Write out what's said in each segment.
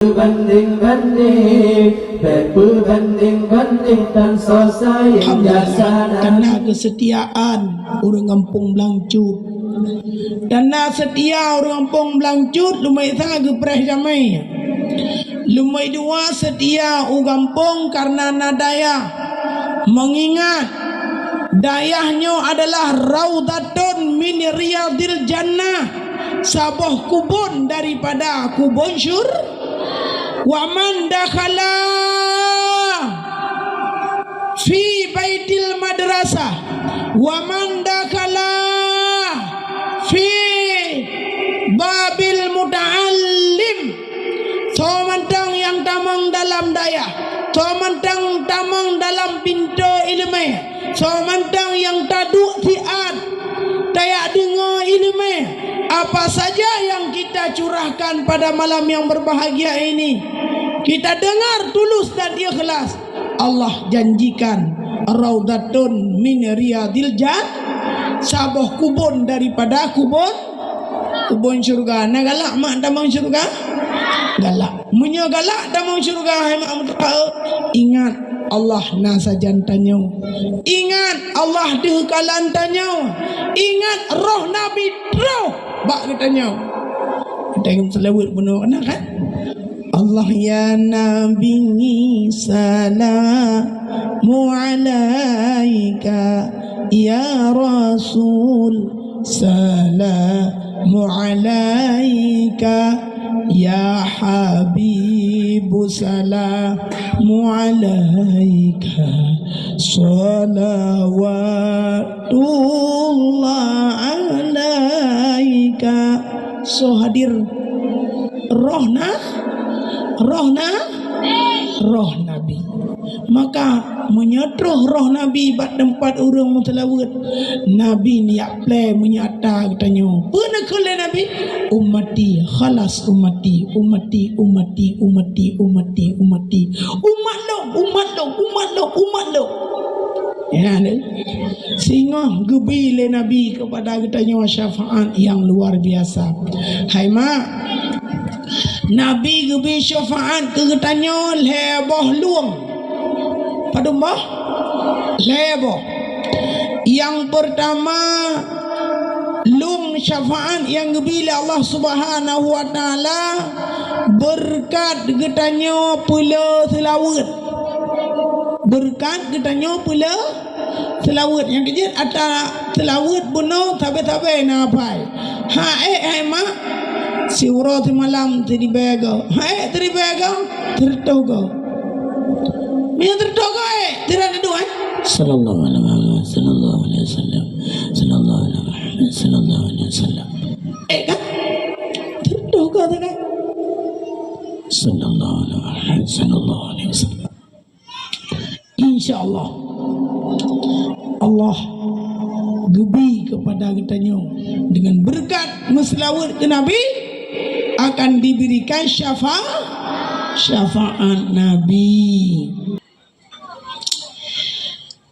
Berbanding-banding, berbanding-banding dan selesai karena kesetiaan orang kampung Belangcut. Karena setia orang kampung Belangcut, lumai satu perih jamai. Lumai dua setia orang kampung karena nadaya mengingat dayahnya adalah Raudatun min Riyadil Jannah, sebuah kubun daripada kubun syurga. Wa man dakhala fi baitil madrasah wa man dakhala fi babil muta'allim, somantang yang tamang dalam daya, somantang tamang dalam pintu ilmu, somantang yang taduk tiat daya dengar ilmu. Apa saja yang kita curahkan pada malam yang berbahagia ini, kita dengar tulus dan ikhlas, Allah janjikan Raudatun min Riyadil Jannah, sebuah kubun daripada kubun syurga. Nah galak mak damang syurga, galak munya galak damang syurga. Ingat Allah nasa jantanya, ingat Allah dehkalan tanya, ingat roh Nabi roh bak katanya. Kita selawat benar kan? Allah ya Nabi salamu alaika, ya Rasul salamu alaika, ya Habibu salamu alaika, salawatullah alaika. So hadir roh Nabi, maka menyetruh roh Nabi bat tempat orang mutalawat. Nabi niat play menyata katanya, pernah kala Nabi ummati khalas, ummati ummati ummati ummati ummati ummati umat lo ya ne. Sehingga gebile Nabi kepada katanya syafaat yang luar biasa. Hai mak, Nabi gebi syafaat ke katanya leboh luang pada mbah leboh. Yang pertama lung syafaat yang gebile Allah Subhanahu wa taala berkat katanya pula selawat, berkat katanya pula selawat. Yang kejut ada selawat bunuh tabe-tabe napai. Hai mak, si urut malam tadi bego. Hai tadi bego tertogo. Minyak tertogo tidak ada dua. Sallallahu alaihi wasallam, sallallahu alaihi wasallam, sallallahu alaihi wasallam, sallallahu alaihi wasallam. Kan tertogo tu kan. Sallallahu alaihi wasallam. Insyaallah Allah gebi kepada katanya dengan berkat meselawat ke Nabi akan diberikan syafaat Nabi.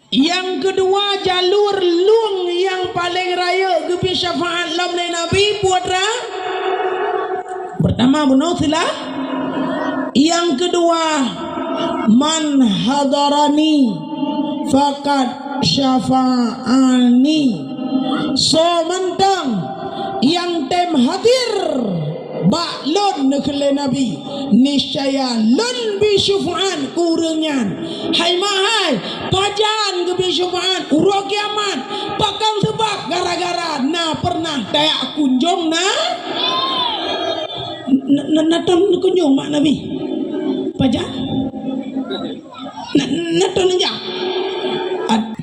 Yang kedua jalur lung yang paling raya gebi syafaat lamlai Nabi putra. Pertama benar silah. Yang kedua man hadarani faqad syafa'ani, so mentang yang tem hadir baklon nekele Nabi niscaya lon bi syufa'an kurengan. Hai mahai pajan ke bi syufa'an uro kiamat pakang sebab gara-gara na pernah dayak kunjung na naton kunjung mak Nabi pajan naton aja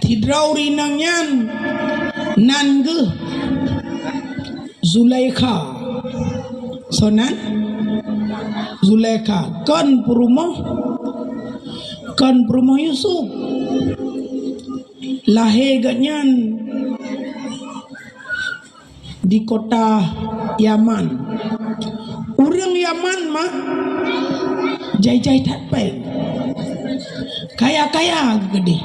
hidrau rinangnya nangge Zulaikha sonan Zulaikha kan perumah Yusuf lahir ganyan di kota Yaman. Orang Yaman mah jai-jai tak baik, kaya-kaya gede.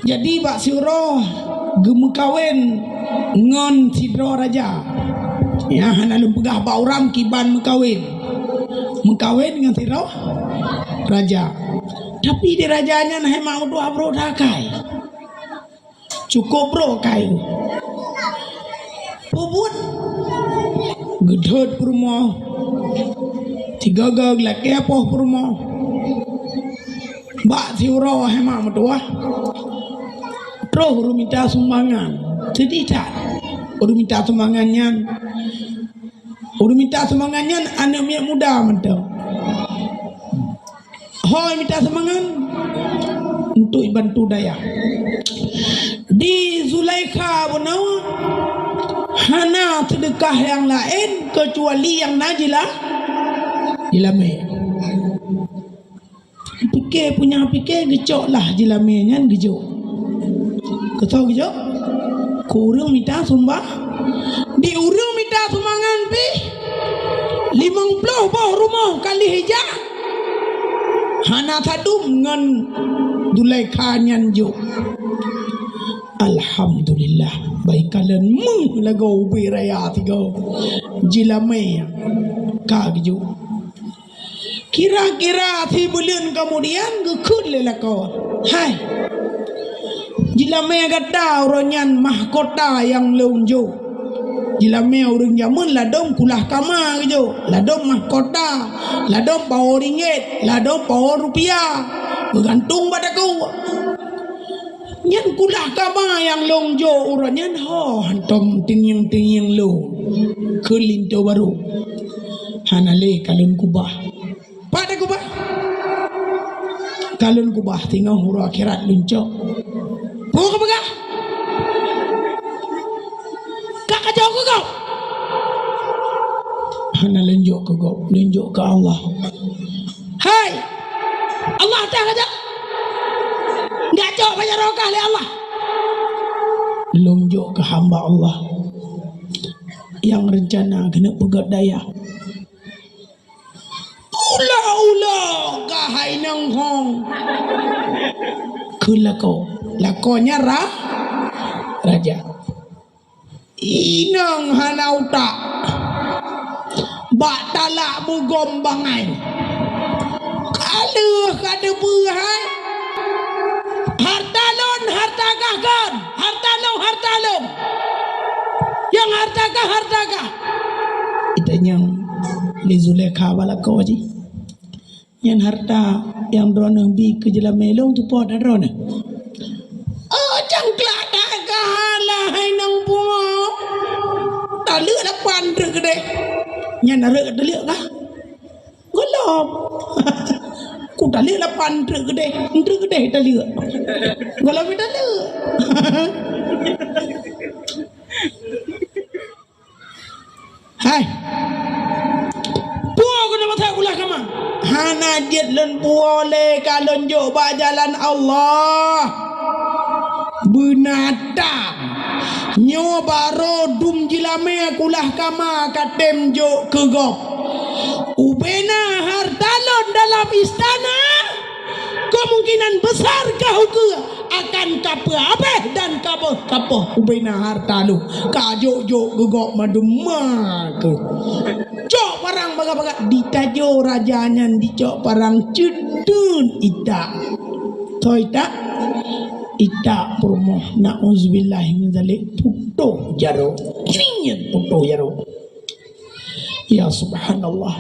Jadi Pak Suro gemukawin ngon sidro raja Ya lalu pegah bauram kiban mengkawin dengan tirau raja. Tapi di rajanya nah mau dua bro dakai. Cukup bro kai. Pubut gedhot rumah. Tiga gag laki apa rumah. Bak siuro hema metua. Pro huru minta sumbangan. Tidak. Huru minta sumbangannya. Huru minta sumbangannya anak muda mentau. Hoi minta sumbangan untuk bantu daya. Di Zulaikha benau hana sedekah yang lain kecuali yang najilah jilame. Fikir gecok lah jilamenya gecok. Ketau gecok? Kurang minta sumbah. Di urang minta sumbangan pi 50 bah rumah kali hijau. Hana tadum ngan Zulaikha nyan jo. Alhamdulillah baik kalian mung lagu beraya tiga jilame kagju. Kira-kira 3 bulan kemudian gekut lelah kau. Hai jilame gada oranyan mahkota yang leunjo. Jilame orang zaman ladong kulah kama gitu. Ladong mahkota, ladong power ringgit, ladong power rupiah. Bergantung pada kau. Nyan kulah kama yang longjo uranyan ho hantom tinyang lo kelinto baru hanale kalun kubah pada kubah kalun kubah tinggal huru akhirat lunco buka buka kakak jauh ke kau hanale lunjuk ke Allah. Hai Allah tak aja nggak jauh banyak rokah oleh Allah. Lunjuk ke hamba Allah yang rencana kena pegat daya. Ula kahai nang hong. Kelako lakonya raja. Inang hanau tak. Bak talak mugombangai. Kaluh kada berhai. Hartalon hartagahkan. Hartalon. Yang hartagah. Itu yang li Zulaikha bala kau ji. Yang harta yang drone bi ke jela melong tu pot drone. Oh jangkla dagah lah hai nang bunga. Tak lek lapan rek deh. Yang rek lek kah? Golop. Ku tak lek lapan rek gede tak lek. Golop tak lek. Hai. Puak kena mata kulah kama. Hana jet len boleh kalau jok jalan Allah. Binatang. Nyo baro dum jilame kulah kama katem jok kegop. Ubena hartalon dalam istana. Kemungkinan besar kau ke akan kapeh dan kapeh ubena hartalu kajok gegok maduma ke cok parang baga ditajo rajanya dicok parang cedun ita toita ita promoh nauzubillahi min zalik puto jaro ya subhanallah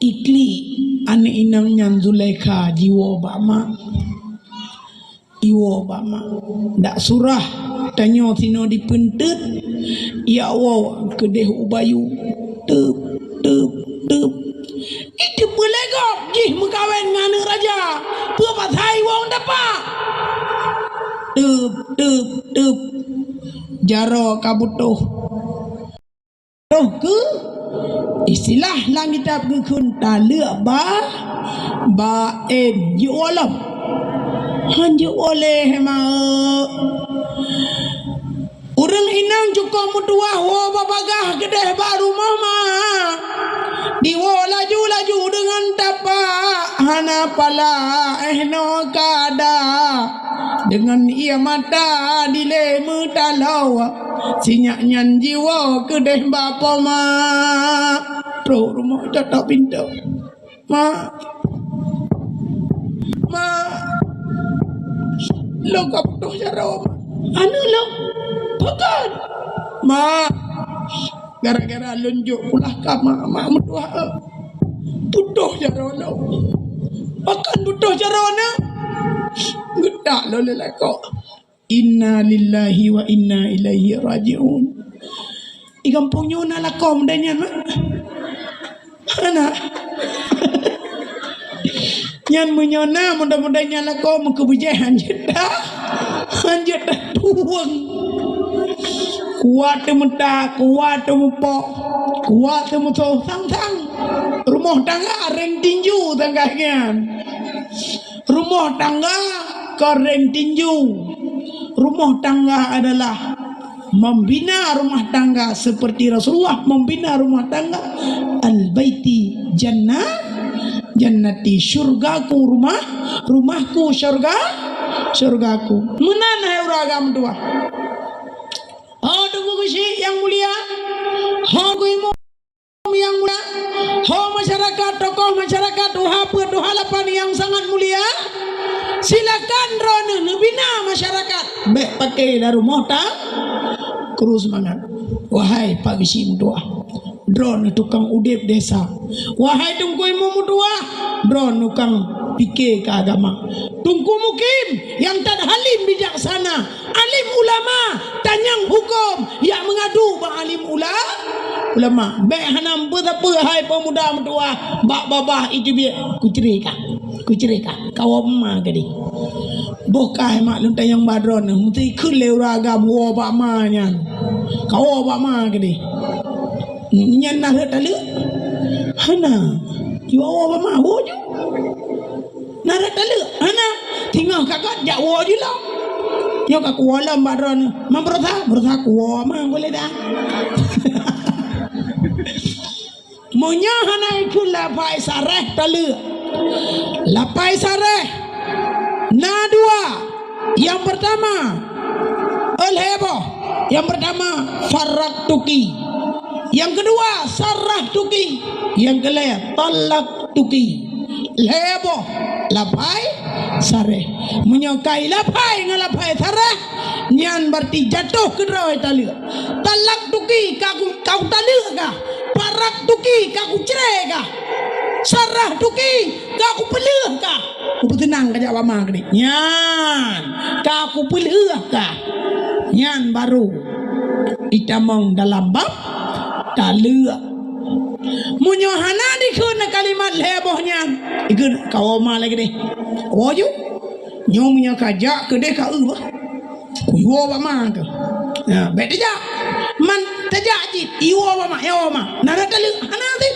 ikli ane inang nyan Zulaikha jiwa bama dak surah tanyo tino dipentut ya Allah kedeh ubayu tep itu belegop jih mengkawin dengan raja buat hai wong dapat tep jaro kabutuh ke istilah langit tak gekun talak ba yu alam hanju oleh ma urang inang cukup mutuah wo babagah kedeh baru mama diwo laju dengan tapak hana pala no kada dengan ia mata dile mutalau sinyak nyan jiwa kedeh bapa ma pro rumah tak pintu ma lo kapto jaro anu lo bukan ma gara-gara lunjuk pulah kama mak mudah butuh jaro lo akan butuh jaro na gedak lo lelako inna lillahi wa inna ilaihi rajiun di kampung nyona lakom danyan mak anak nyan menyona mudah-mudahnya lakom kebujahan jedah hanjat tuang kuat temeta kuat temepok kuat temeto sang-sang rumah tangga reng tinju tangganya rumah tangga koreng tinju rumah tangga adalah membina rumah tangga seperti Rasulullah membina rumah tangga al-baiti jannati syurgaku rumahku syurgaku menanah uragam dua tunggu gusi yang mulia imam yang mulia masyarakat tokoh masyarakat doha lapan yang sangat mulia silakan drone bina masyarakat baik pakai dari rumah terus semangat wahai Pak Gisi Mudua drone tukang udip desa wahai tungku imam Mudua drone tukang fikir ke agama tungku mukim yang tak halim bijaksana alim ulama tanyang hukum yang mengadu bang alim ulama baik hanam betapa hai pemuda Mudua bak babah itu biar kucerika kau ma gadi bokah mak lunta yang badron mesti kule ragam wo ba ma nyan kau ba ma gadi nyan na talu hana yo wo ba ma wo ju na talu hana tinggal kakak jak wo ju lah yo ka ku lam badron ma bertha ku wo ma boleh dah monya hana kula pai sareh talu lapai sareh na dua yang pertama al-hebo yang pertama farak tuki yang kedua sarah tuki yang kelima talak tuki hebo lapai sareh menyokai lapai ngalapai sareh nyan berarti jatuh ke rawi tali talak tuki kau tali kah farak tuki kau cerai kah sarah tuki kau pelih kah aku tenang kajak mama kini nyan kau pelih kah nyan baru itamong dalam bab talak munyohana dikun kalimat lebohnya ikut kau ma lagi deh oju nyomnya kajak ke deh kau bah kuyo mama ke ya beda man tajajit iwo mama ya mama nara talak hanati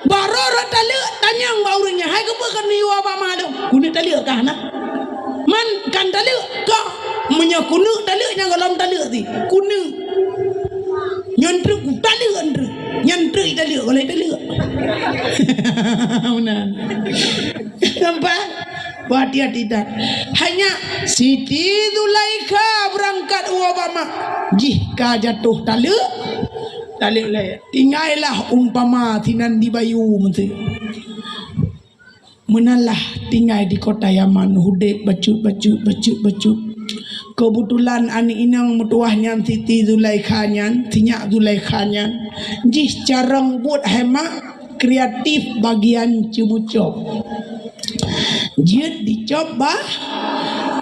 baru talak tanyang baurunya hai ke bukan iwo mama do kuni talak kah na man kan talak ka menyakunu talaknya dalam talak ti kunu nyantru talak antru nyantru talak oleh talak unan nampak hati-hati tak hanya Siti Zulaikha berangkat Obama jika jatuh talak leh tinggallah umpama tinan di bayu menteri menalah tinggal di kota Yaman hudek bacut kebetulan ani inang mutuah nyan Siti Zulaikha nyan tinyak Zulaikha nyan jih carang buat hemat kreatif bagian cibucop jid dicoba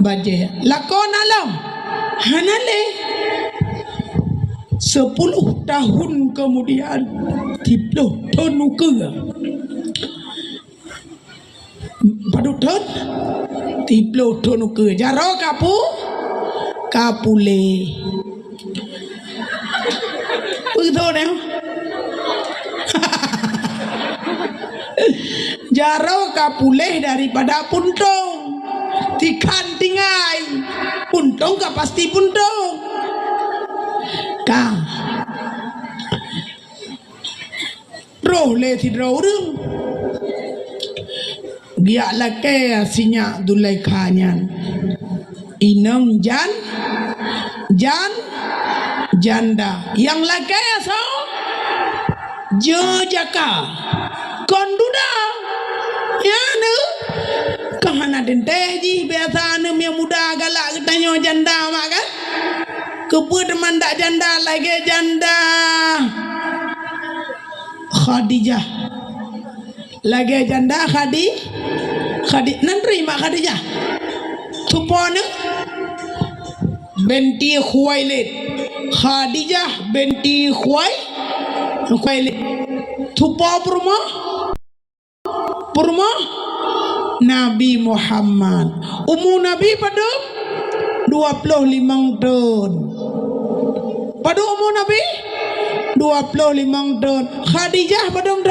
baje lakon alam hanale 10 tahun kemudian tiploh tonu ke paduton tiploh tonu ke jaro kapule begitu nih jaro kapuleh daripada puntung tikan tingai puntung ka pasti puntung kang roh le thi roh rung dia lake sinya Zulaikha nyan Inang janda. Yang laki so jaka konduda ya nu kahana dente ji biasa nu yang muda galak tanyo janda mak kan kebut mandak janda lagi janda Khadijah lagi janda Khadijah nanti mak Khadijah tupone binti Khuwailid Khadijah binti Khuwailid tupa purma Nabi Muhammad umur Nabi pada 25 tahun pada umur Nabi 25 tahun Khadijah pada umur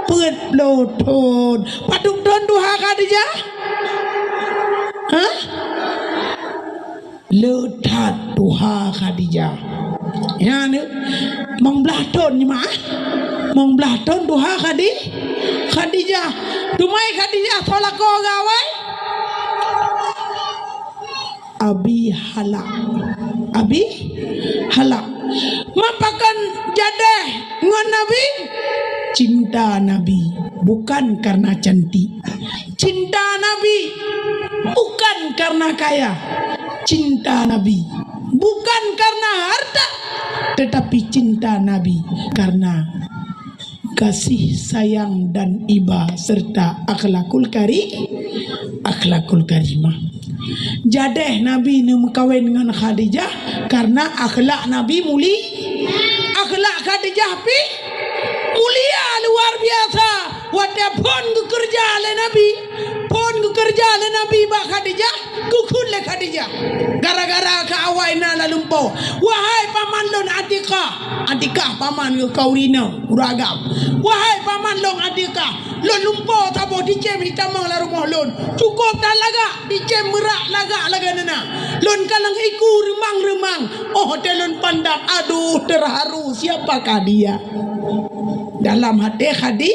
40 tahun pada tahun duha Khadijah letat duha Khadijah ya ni mengbelah tahun ni mah mengbelah tahun duha Khadijah dumai Khadijah tolak kau gawai Abi halak mampakan jadeh ngon Nabi cinta Nabi bukan karena cantik cinta Nabi bukan karena kaya cinta Nabi bukan karena harta tetapi cinta Nabi karena kasih sayang dan iba serta akhlakul karimah. Jadeh Nabi ni kawin dengan Khadijah karena akhlak Nabi akhlak Khadijah mulia luar biasa. Wadah pun kerja le Nabi ba Khadijah kukul le Khadijah gara-gara ka awaina la lumpo wahai paman lon Atikah paman kau rina uragam wahai paman long Atikah lon lumpo tabo dicem hitamang la rumah lon cukup tak laga dicem merak laga nana lon kalang iku remang oh telon pandang aduh terharu siapakah dia dalam hati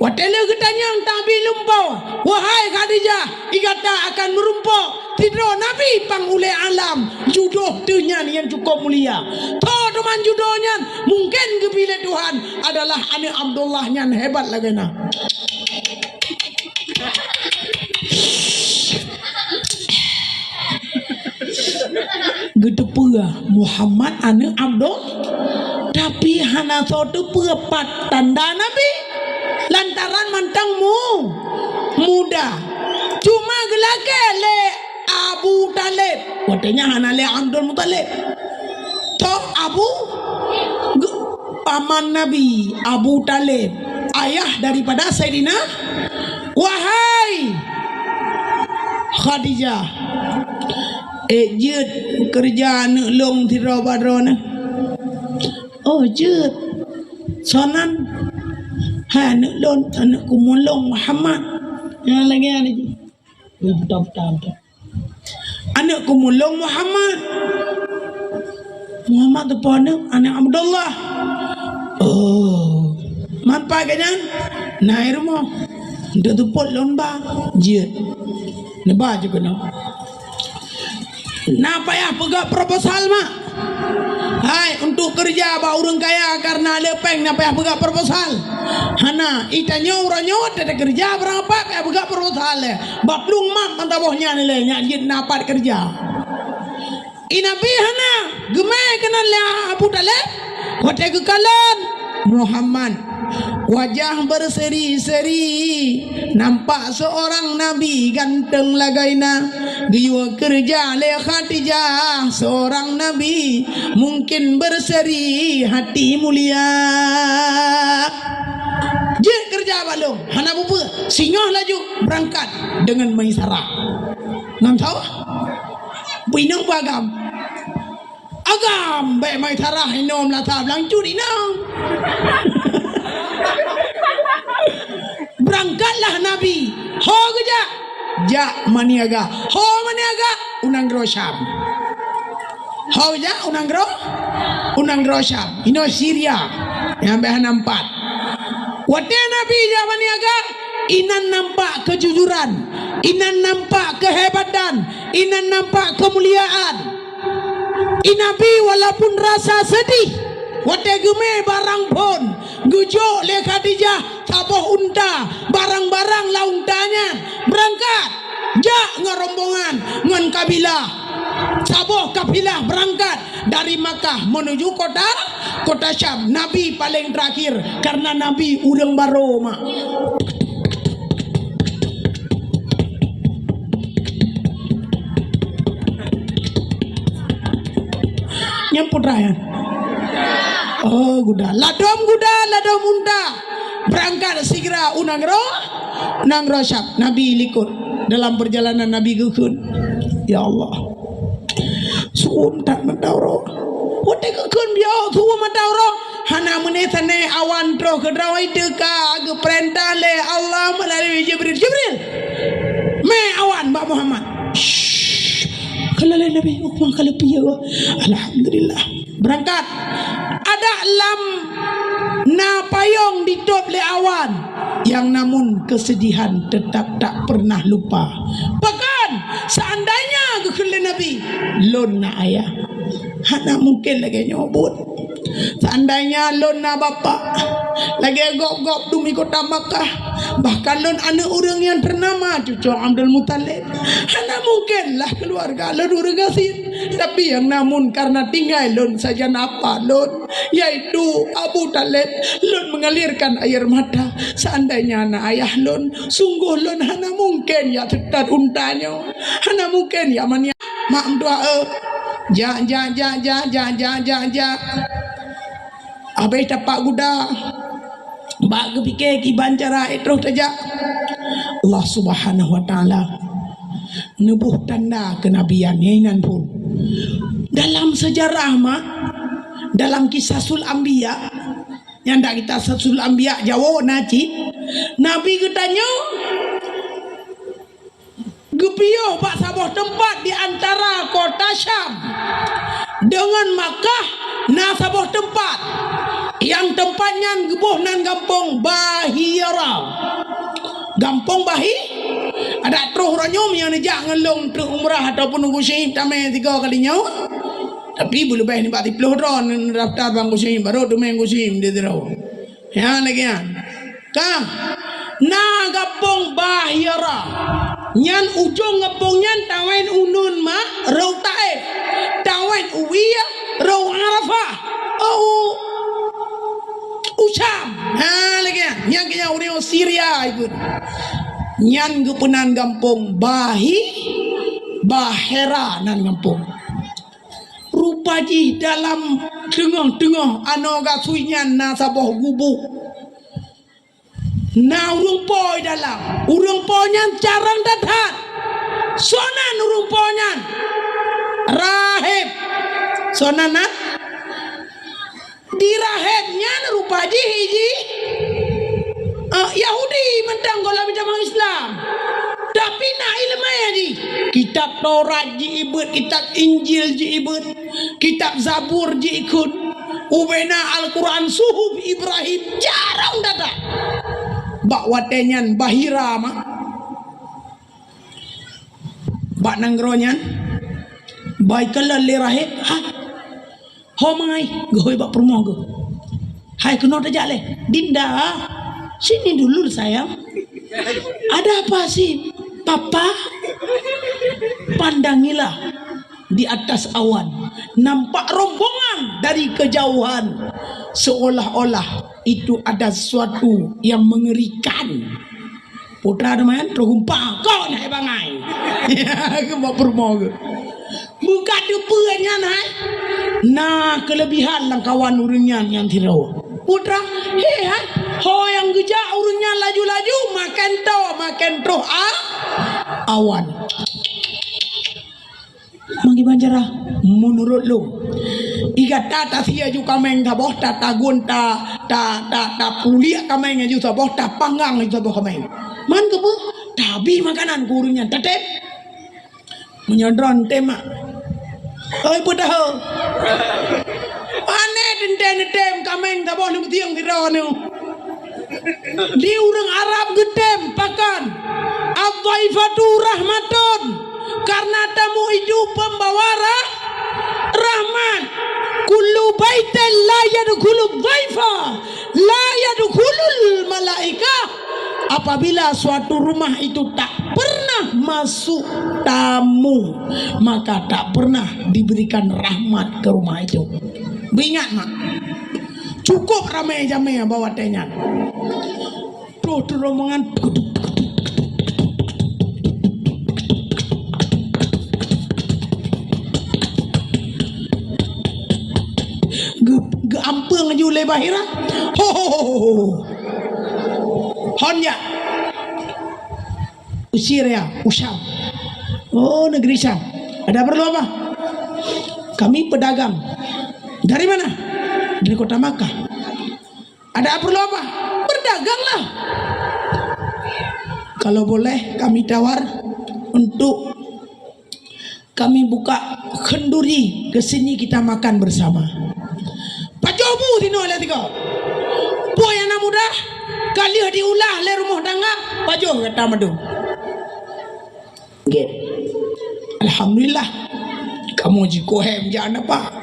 watele ketanyang tabi lumpo wahai Khadijah igata akan merumpok tidro Nabi pangule alam judoh tenyan yang cukup mulia to teman judohnya mungkin kepilih Tuhan adalah anak Abdullah yang hebat lagi na gedepua Muhammad anak Abdul tapi hana sotu pepat tanda Nabi lantaran mantangmu muda cuma gelake le Abu Talib watenya hana le Abdul Muttalib to Abu paman Nabi Abu Talib ayah daripada Sayyidina wahai Khadijah jut kerjaan long tiro badrona oh jut sonan anak lon anak kumulong Muhammad yang lagi ada je betul anak kumulong Muhammad tu pun anak Abdullah oh man paganya naik rumah dia tu pun lomba je neba juga no napa ya pegak proposal mak hai untuk kerja ba orang kaya karena lepeng napa ya pegak proposal hana itanya uranyo ada kerja berapa ya pegak proposal ba plung mak mantabohnya nilai nyajin napat kerja inabi hana gemai kenal le Abu Talib wate kekalan Muhammad wajah berseri-seri nampak seorang nabi ganteng lagaina giwa kerja le Khadijah seorang nabi mungkin berseri hati mulia je kerja balong hana bupa singoh laju berangkat dengan Maisarah ngam tahu binang bagam agam baik Maisarah inom latab lang curi nang berangkatlah Nabi ho geja ja maniaga ho maniaga unang rosyam ho ja unang rosyam ino Syria yang bahan 4 wate Nabi ja maniaga inan nampak kejujuran, inan nampak kehebatan, inan nampak kemuliaan. Inabi walaupun rasa sedih, wate geme barang pun, gujuk le Khadijah, taboh unta, barang-barang launtanya, berangkat, jak ngerombongan, ngan kabilah, taboh kabilah berangkat dari Makkah menuju kota Syam. Nabi paling terakhir karena Nabi urang baro mak. Nyamput rayan. Oh guda, ladom unta. Berangkat segera unang Syam. Nabi likut dalam perjalanan Nabi gukun. Ya Allah. Suum tak matauro. Wote gukun biau tuwa matauro. Hana menetane awan tro kedrawai teka ge perintah le Allah melalui Jibril. Me awan Mbak Muhammad. Kalau Nabi hukum kalau piye alhamdulillah berangkat ada lam na payung ditutup le awan yang namun kesedihan tetap tak pernah lupa. Bahkan seandainya kekele Nabi lon na ayah hana mungkin lagi nyobot. Seandainya lon na bapa lagi gop-gop dumi kota Makkah, bahkan lon anak orang yang ternama cucu Abdul Muttalib, hana mungkinlah keluarga lon orang gasir. Tapi yang namun karena tinggal lon saja napa lon, yaitu Abu Talib, lon mengalirkan air mata. Seandainya anak ayah lon, sungguh lon hana mungkin ya tetap untanya, hana mungkin ya mania mak doa ja abai tapak guda bak kepikir ki bancara terus saja. Allah Subhanahu wa taala nebuh tanda kenabian inan pun dalam sejarah mak, dalam kisah sul anbiya yang dak kita sul anbiya Jawa naci Nabi ketanya gepiyo pak sabuh tempat di antara kota Syam dengan Makkah, nah sabuh tempat yang tempatnya gebuh nan gampung Bahira, gampung Bahi ada terus ranyum yang nejak ngelong terus umrah ataupun nunggu syahid tamai 3 kalinya. Tapi boleh bayar ni pak 30 ron daftar bang syahid baru tu main syahid dia terus ya lagi ya kang na gampung Bahira nyan ujung gampung nyan tawain unun ma rau taif tawain uwiyah rau arafah Usyam. Ha lagi yang kena orang Syria ikut. Nyan gepenan gampung Bahera nan gampung. Rupaji dalam tengah-tengah anoga suinyan na saboh gubuk. Na urung poi dalam. Urung ponyan carang datang. Sonan urung ponyan. Rahib. Sonan na dirahibnya rupa hiji Yahudi mentang golam jamaah Islam, tapi na ilmaya ji kitab Taurat ji ibut, kitab Injil ji ibut, kitab Zabur ji ikut, ubena Al-Quran suhuf Ibrahim jarang datang. Bak watenyan Bahira mak bak nangronyan baik kalau rahib ho mangai goy bak permo go hai kena tajak le Dinda sini dulu sayang, ada apa sih papa? Pandangilah di atas awan nampak rombongan dari kejauhan seolah-olah itu ada sesuatu yang mengerikan. Putra teman terhumpa kau naik bangai ke bak permo go buka depannya naik. Nah kelebihan lang kawan urunyan yang tirau putra ho yang gejak urunyan laju-laju makan toh awan manggi banjara menurut lu iga tata sia ju kameng taboh tata gunta ta pulia kameng ju taboh ta panggang ju taboh kameng man kebu tabi makanan urunyan tetep menyodron tema. Oi pudah ho. Ane den kameng taboh lu tiang tiro nu. Di urang Arab gedem pakan adzaifatu rahmatun, karena tamu itu pembawa rahmat. Kullu baitin la yadkhulu dhaifa la yadkhulul malaika. Apabila suatu rumah itu tak pernah masuk tamu, maka tak pernah diberikan rahmat ke rumah itu. Ingat mak, cukup ramai jamai bawa tenyan. Tuh rombongan ampeng aju le bahira. Ho ho ho ho. Honja. Usir ya, Usam. Oh, negeri Syam. Ada perlu apa? Kami pedagang. Dari mana? Dari kota Makkah. Ada perlu apa? Berdaganglah. Kalau boleh kami tawar untuk kami buka kenduri, ke sini kita makan bersama. Pajobu sini oleh tiga. Boy anak muda, kali diulah le rumah tangga, pajo kata madu. Get. Alhamdulillah, kamu jiko hem jangan apa.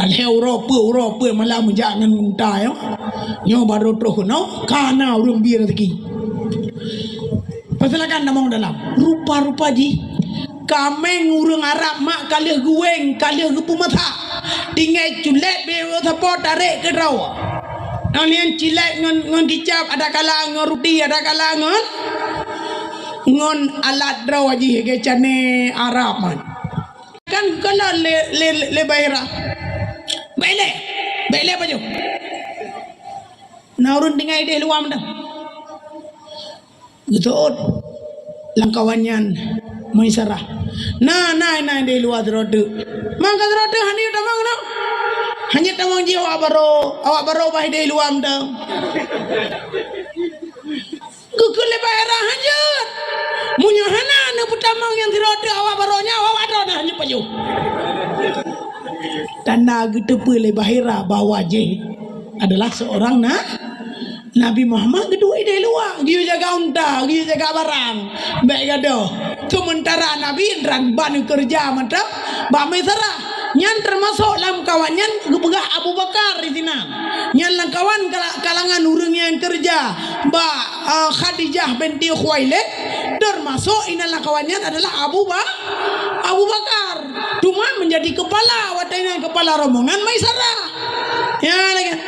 Alhe Eropa malam jangan muntah yo. Nyo baru terus no, karena urung biar lagi. Pasalakan namang dalam. Rupa-rupa ji. Kameng urang Arab mak kali gueng kali gepu mata tinggal culet be thapo tarik ke rawa nalian cilek ngon kicap ada kala ngon roti ada kala ngon alat rawa ji ke cane Arab man kan kala le baira bele baju naurun tinggal de luam dah betul langkawannya Maisarah. Nah de luar rodu. Mangka rodu hani tamang no. Hanya tamang ji awak baro bah de luam dah. Kukule bayar hanjut. Munyo hana ne putamang yang rodu awak baronya awak rodu hanya paju. Tanda getepe le bahira bahwa je adalah seorang Nabi Muhammad kedua ide luar, giu jaga unta, giu jaga barang, baik gadoh. Sementara Nabi Indran banu kerja mantap, bami serah. Nyan termasuk dalam kawannya gubegah Abu Bakar di sini. Nyan lang kawan kalangan urang yang kerja, Khadijah binti Khuwailid termasuk inalah kawannya adalah Abu Bakar. Cuma menjadi kepala kepala rombongan Maisarah. Ya lagi.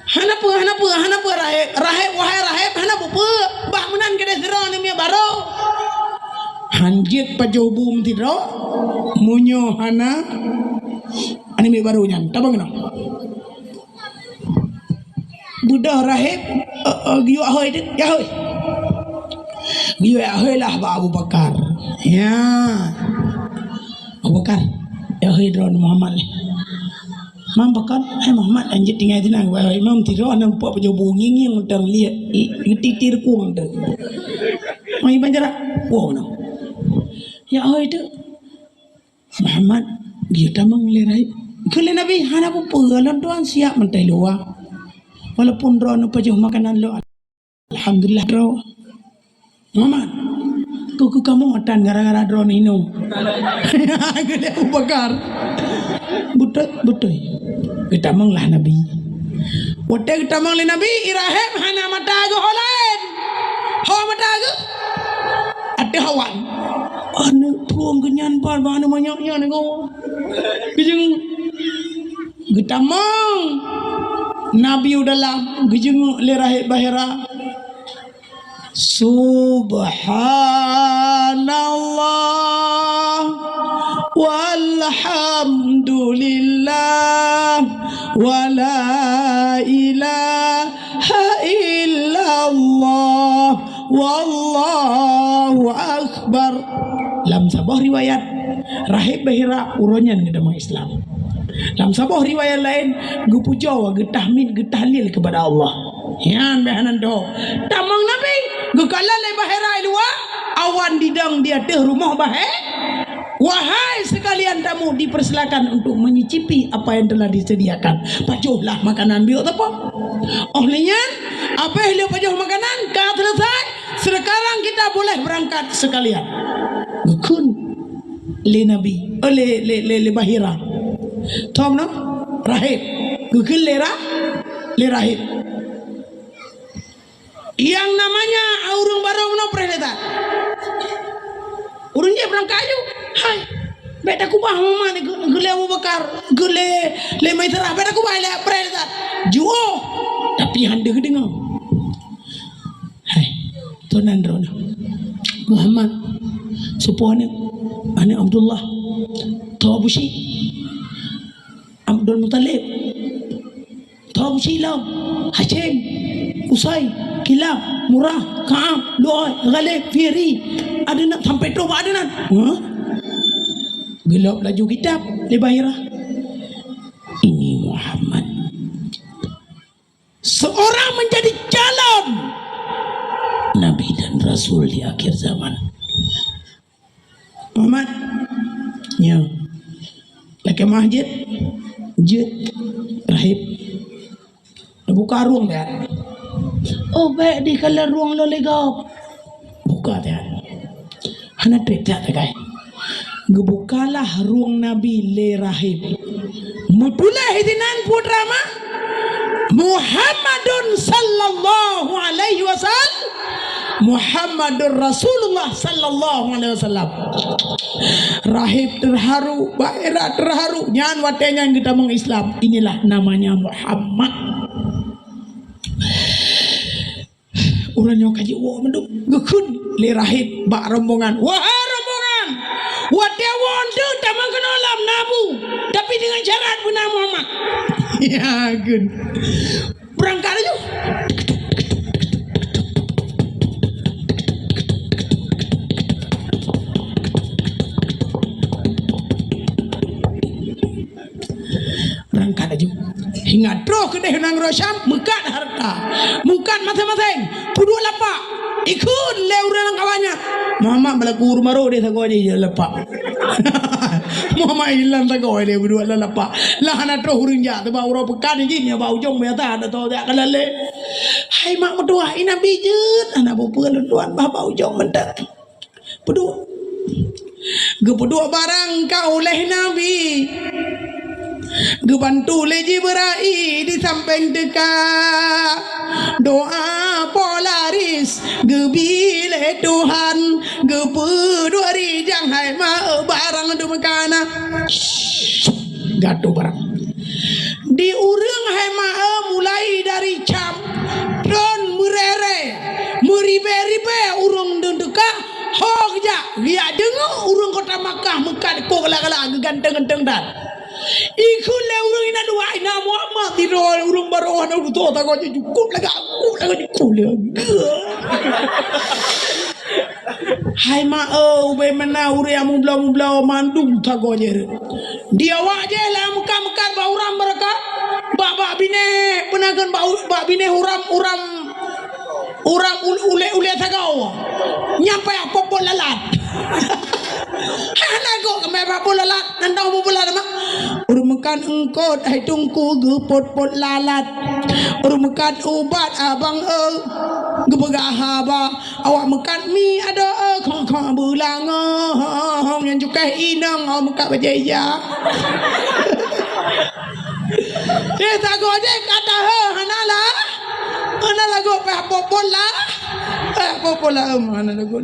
Hanapa rahib wahai rahib hanapa bah menan kede sira ni mi baro hanjit pajobum tidro munyo hana ani mi baro nyan tabang no budak rahib giu ahoy dit ya hoy giu ahoy lah ba Abu Bakar ya Abu Bakar ya hoy dron Muhammad Mam bakar, Muhammad anjir tinggal di nang, wahai Imam tiru anang puak pejobu nging utang lihat, titir kuang tu, mai banjara, wow no, ya oh itu, Muhammad dia tamang lerai, kalau Nabi hana pun pegalan tuan siap mentai luar, walaupun drone pejoh makanan lo, alhamdulillah drone, Muhammad, kuku kamu otan gara-gara drone ini, gede Abu Bakar. Betul kita manglah Nabi wate kita manglah Nabi irahem hana mata go holain hawa mata go ate hawan anu tuang genyan par ba anu manyaknya nego bijeng kita mang Nabi udalah bijeng lerahe bahira Subhanallah walhamdulillah wala ilaha illallah wallahu akbar. Dalam sebuah riwayat rahib bahira uronyan ke dalam Islam. Dalam sebuah riwayat lain gupu Jawa getahmid getahlil kepada Allah. Yan behanan do tamang Nabi gukala le bahira ilwa awan didang dia teh rumah Wahai sekalian tamu, dipersilakan untuk menyicipi apa yang telah disediakan. Pajuhlah makanan biok apa? Olehnya, apa yang dia pajuh makanan? Kau selesai. Sekarang kita boleh berangkat sekalian. Ngekun le Nabi, le Bahira. Tahu no? Rahib. Ngekun le rahib. Yang namanya urung barong no preleta. Urung dia berangkat aja. Hai, beta kubah mama ni gule Abu Bakar, gule le Maisarah, beta kubah le preleta. Juo, tapi hande dengar. Hai, tuan Rona. Muhammad, supone ane Abdullah, tahu Abu Syih, Abdul Muttalib, tahu Abu Syih lau, Hashim, Usai, Kilab, Murah, Kaab, Lu'ay, Ghalib, Fihri. Ada nak sampai tu ada nak? Gelap laju kitab le Bahira. Ini Muhammad seorang menjadi calon Nabi dan Rasul di akhir zaman. Muhammad ya laki masjid rahib buka ruang dia. Oh baik di kalau ruang lo legap buka dia. Hana treat dia kai. Gebukalah ruang Nabi le rahib. Mula hidinan putra ma Muhammadun sallallahu alaihi wasallam. Muhammadur Rasulullah sallallahu alaihi wasallam. Rahib terharu, Bahira terharu. Nyan watenya kita mengislam. Inilah namanya Muhammad. Urang kaji wa menduk gekun le rahib bak rombongan. Wahai rombongan, watia wonde tamang kenalam nabu, tapi dengan syarat benar Muhammad. Ya gun. Berangkat aja. Berangkat aja. Hingga terus ke deh nang Rosyam, mekat harta, mekat masing-masing, puduk lapak, ikut le urang kawannya. Muhammad berlaku rumah roh dia tak dia lapak. Muhammad hilang tak dia berdua lapak. Lah anak terus urang jah, tu bawa orang pekan ni nya bau jong biasa ada tahu tak kalale. Hai mak mertua, ini Nabi jut, anak bapa luan bah bau jong mendak. Puduk. Gepuduk barang kau oleh Nabi. Gebantu le Jibril di samping dekat. Doa polaris gebile Tuhan gepeduri jangan ma barang du mekana. Gaduh barang. Di urang hai ma mulai dari cam don merere meribe-ribe urang dendeka hok ja dia dengar urang kota Makkah Mekah ko kala-kala ganteng-ganteng dah. Ikut le urang ina dua ina Muhammad tiro urang baroan urang tu tak kau cukup lagi cukup le. Hai ma be mana uri amu blau mandung tak kau je. Dia waje lah muka-muka ba urang mereka. Ba bine penagan ba bine uram ule tak kau. Nyampe apa pun lalat. Hana go kame ba pun lalat nandau mo pula nama. Urumkan engkot hai tungku gepot-pot lalat. Urumkan ubat abang gebegah haba awak mekat mi ada khong bulang yang juga inang mekat berjaya. Tak go je kata hana go pa popol lah mana lagu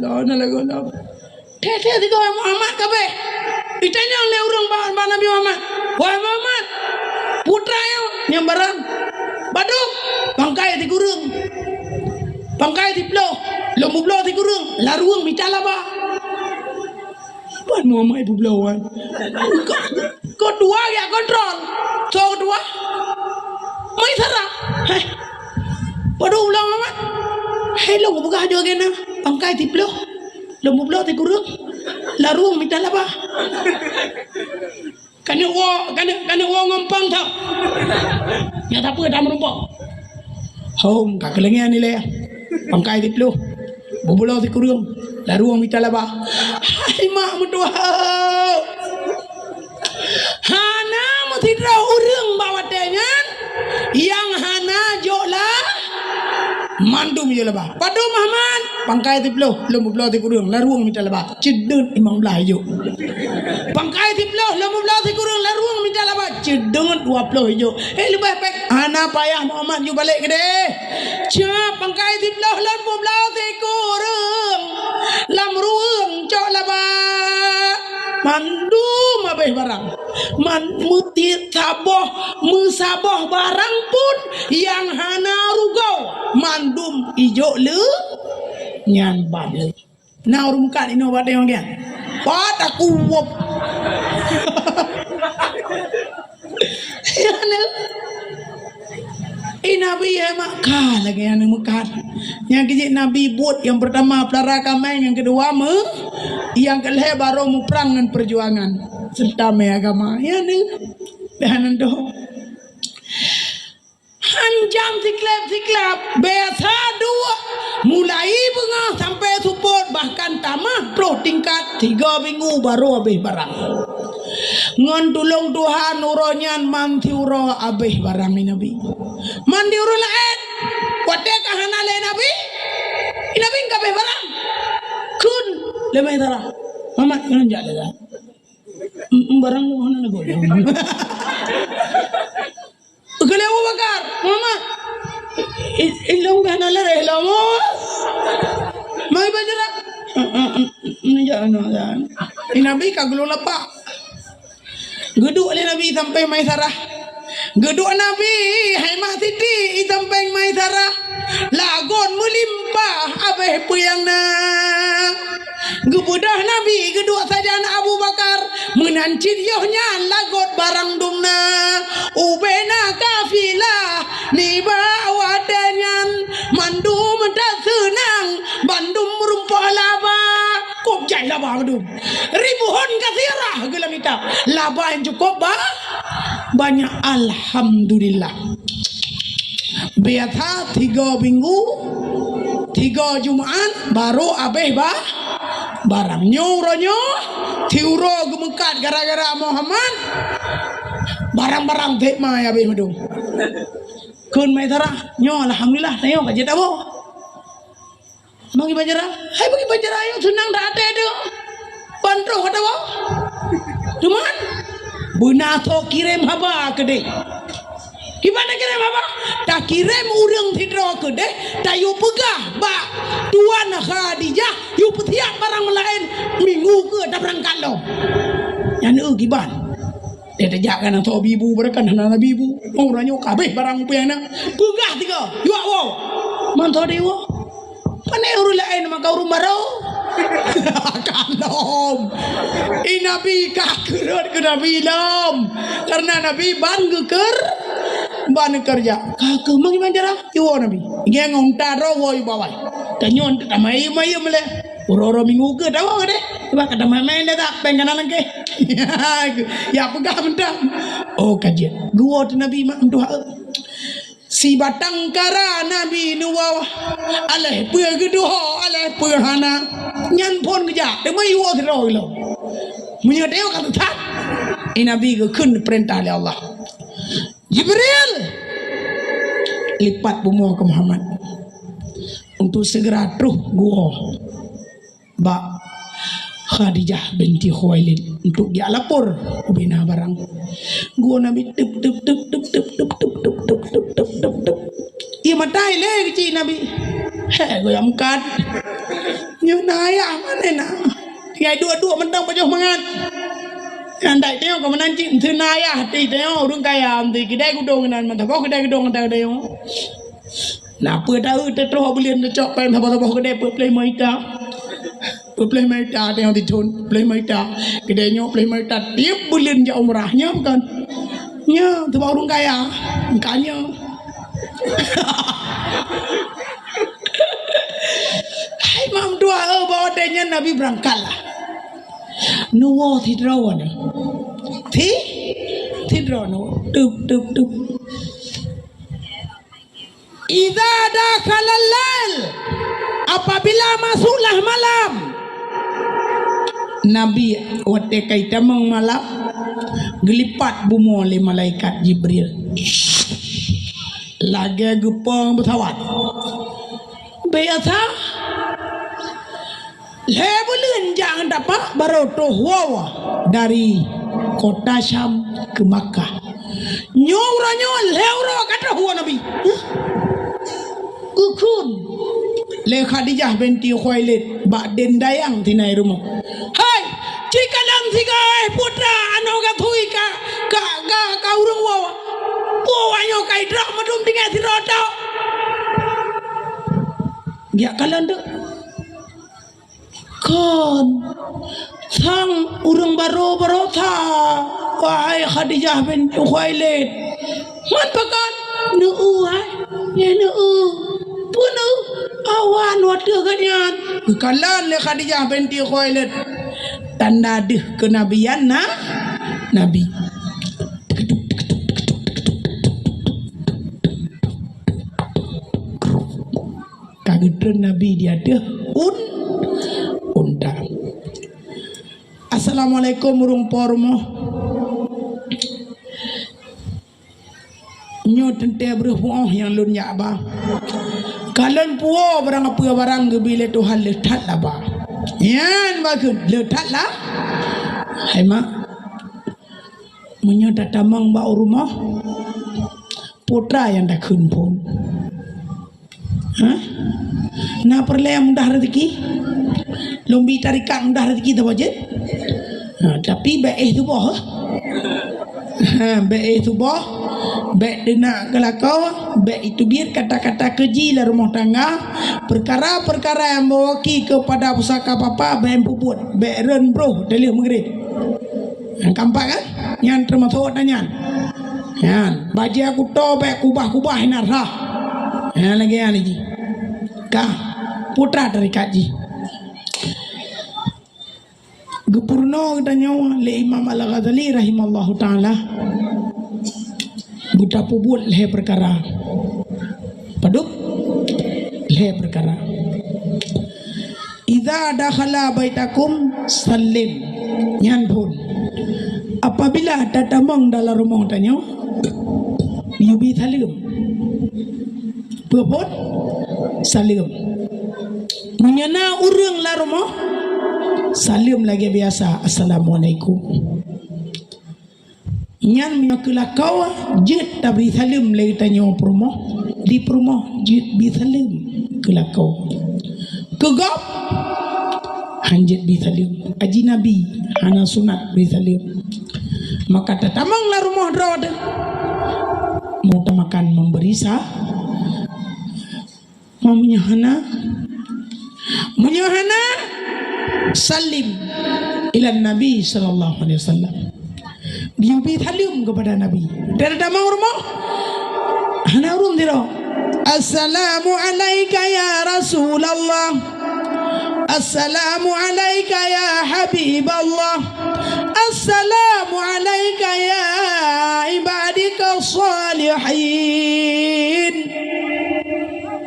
tete digo Muhammad kabe itanya le urang ba Nabi Muhammad. Wahai Muhammad putra yang barang badung bangkai di gurung bangkai di plo lomu plo di gurung laruang mitala ba ban Muhammad ibu blawan kau dua ya kontrol so dua mai sarah hai badung ulang Muhammad hai lo buka aja kena bangkai di plo lomu plo di gurung laruang mitala ba kan wo ngempang tau ya tak apa dah merumpok home kak kelengian ni le pangkai di plu bobolau di kurung laruang mitala ba Hai mak mutua. Hana mutidra urang bawa tengan yang hana jola mandum je lebah. Padu Muhammad pangkai tiploh lemu ti kurang laruang minta lebah. Cedun imam belah hijau. Pangkai tiploh lemu ti kurang laruang minta lebah. Cedun 20 hijau. Lebah pek hana payah Muhammad ju balik ke deh. Cap pangkai tiploh lemu ti kurang lam ruang cok lebah. Mandum abeh barang. Muti saboh musaboh barang pun yang hana rugau mandum ijo le nyan bad le na rum kan ino bad yang dia pat aku wop ya ne Nabi ya makah lagi yang mekat yang kejik Nabi buat yang pertama pelara kamai yang kedua yang kelih baru mu perang dan perjuangan serta agama ya ni dan itu hanjam siklap biasa dua mulai bengah sampai support bahkan tamat pro tingkat 3 minggu baru habis barang ngan tulung Tuhan uronyan mantiuro habis barang ni Nabi mandi uro lain wate kahana le Nabi Nabi kabeh barang kun lemai tara Mamat kan jale dah barang mana lagu Gele Abu Bakar, Mama. Ilong kana la rehlo mo. Mai bajara. Ni jangan. Nabi kaglo lapa. Geduk le Nabi sampai mai sarah. Geduk Nabi hai mak Siti sampai mai sarah. Lagon melimpah abeh puyangna. Gebudah Nabi geduk sajana Abu Bakar menancit yohnya lagot barang dumna ubena kafilah ni bawa denyan mandum tak senang bandum merumpah laba kok jai laba bandum ribuan kathirah gelam kita laba yang cukup banyak alhamdulillah biasa 3 minggu 3 Jumat baru abeh barang nyuronyo tiuro gemekat gara-gara Muhammad barang-barang tekma ya be madung kun mai tarah nyo alhamdulillah tayo kajet abo magi bajara hai bagi bajara ayo senang dah ate do bantu kata bo cuman bunato kirim haba kede gimana kirim haba tak kirim urang tidro kede tayo pegah ba tuan Khadijah yu petiak barang lain minggu ke dah berangkat lo yang giban dia tejakkan atau bibu berakan hana bibu orangnya kabeh barang puyana pegah 3 yu wow mantau dewa pane urang lain maka urang baru kalom Nabi kakerut ke Nabi lom karena Nabi ban geker ban kerja kakek mangi manjara yu Nabi ngeng taro wo bawai kanyon tamai mai mele uro minggu ke tahu ke deh coba kata main dah tak pengenalan ke ya pegah mentang oh kajian gua tu Nabi mak doa si batang kara Nabi nuwa aleh pue gedoh aleh pue hana nyan pon kerja demai wo teroi lo menyedeu kata tak Nabi ke kun perintah oleh Allah Jibril lipat bumi ke Muhammad untuk segera truh gua ba Khadijah binti Khuwailid untuk dia lapor ubina barang gua Nabi tup ia matai le kecil Nabi gua yang kat nyu naya mana nak ngai dua mentang pajoh mangat andai teo ko menanci naya hati teo urung kaya amti kidai gudong nan mantap kidai gudong ta teo nah apa tahu terus belian cok pen apa-apa kedai play maita tengok ditun play maita kedainya play maita tiap bulan je umrahnya bukan nya tu orang kaya makanya hai mam dua bawa denya Nabi berangkatlah nuwo tidrawan tidrawan tup Idza dakhalal lail apabila masuklah malam Nabi wate kai tamang malap gelipat bumo le malaikat Jibril lagi gupong betawat beata lebulun jangan dapat baroto huwa dari kota Syam ke Makkah nyoranyo lewro kata huwa Nabi ukun le Khadijah binti Khuwailid bak den dayang tinai rumah hai jika lang tiga putra anu gathui ka urang wawa wawanyo kai drak madum tinggal si roda ya kalan dek kon sang urang baro tha wahai Khadijah binti Khuwailid man pakan nuu hai ya nuu punu awan waduh kanyan kalan le Khadijah binti Khuwailid tanda deh kenabian Nabi kagedan Nabi dia deh undang Assalamualaikum urung pormo nyo tente berhuah yang lun ya ba kalian puo barang apa barang gebile Tuhan letat lah ba yan bagus letat lah hai mak menyo tatamang ba rumah putra yang dah kun pun na perle mudah rezeki lombi tarikan mudah rezeki dah wajib tapi baik tu boh baik tu boh baik dena kelakau baik itu biar kata-kata keji lah rumah tangga perkara-perkara yang mewakili kepada pusaka papa baik puput baik ren bro dalih mengerit yang kampak kan yang termasuk nanya yang baju aku to baik kubah-kubah inarah yang lagi yang lagi kah putra dari kaji gepurno kita nyawa le Imam Al-Ghazali rahimallahu ta'ala buta pubul le perkara paduk le perkara idza dakhala baitakum sallim nyan pun apabila tatamang dalam rumah tanya yubi salim puput salim menyana urang la rumah salim lagi biasa assalamualaikum nyan menyakelakau jet tabri salim lagi tanya perumah di perumah jet bi salim kelakau kegap hanjet bi salim aji nabi hana sunat bi salim maka tatamang la rumah drod mau makan memberi menyahana salim ila Nabi sallallahu alaihi wasallam dia bi salim kepada Nabi dari damang rumah hana rum diro assalamu alayka ya Rasulullah assalamu alayka ya Habiballah assalamu alayka ya ibadika salihin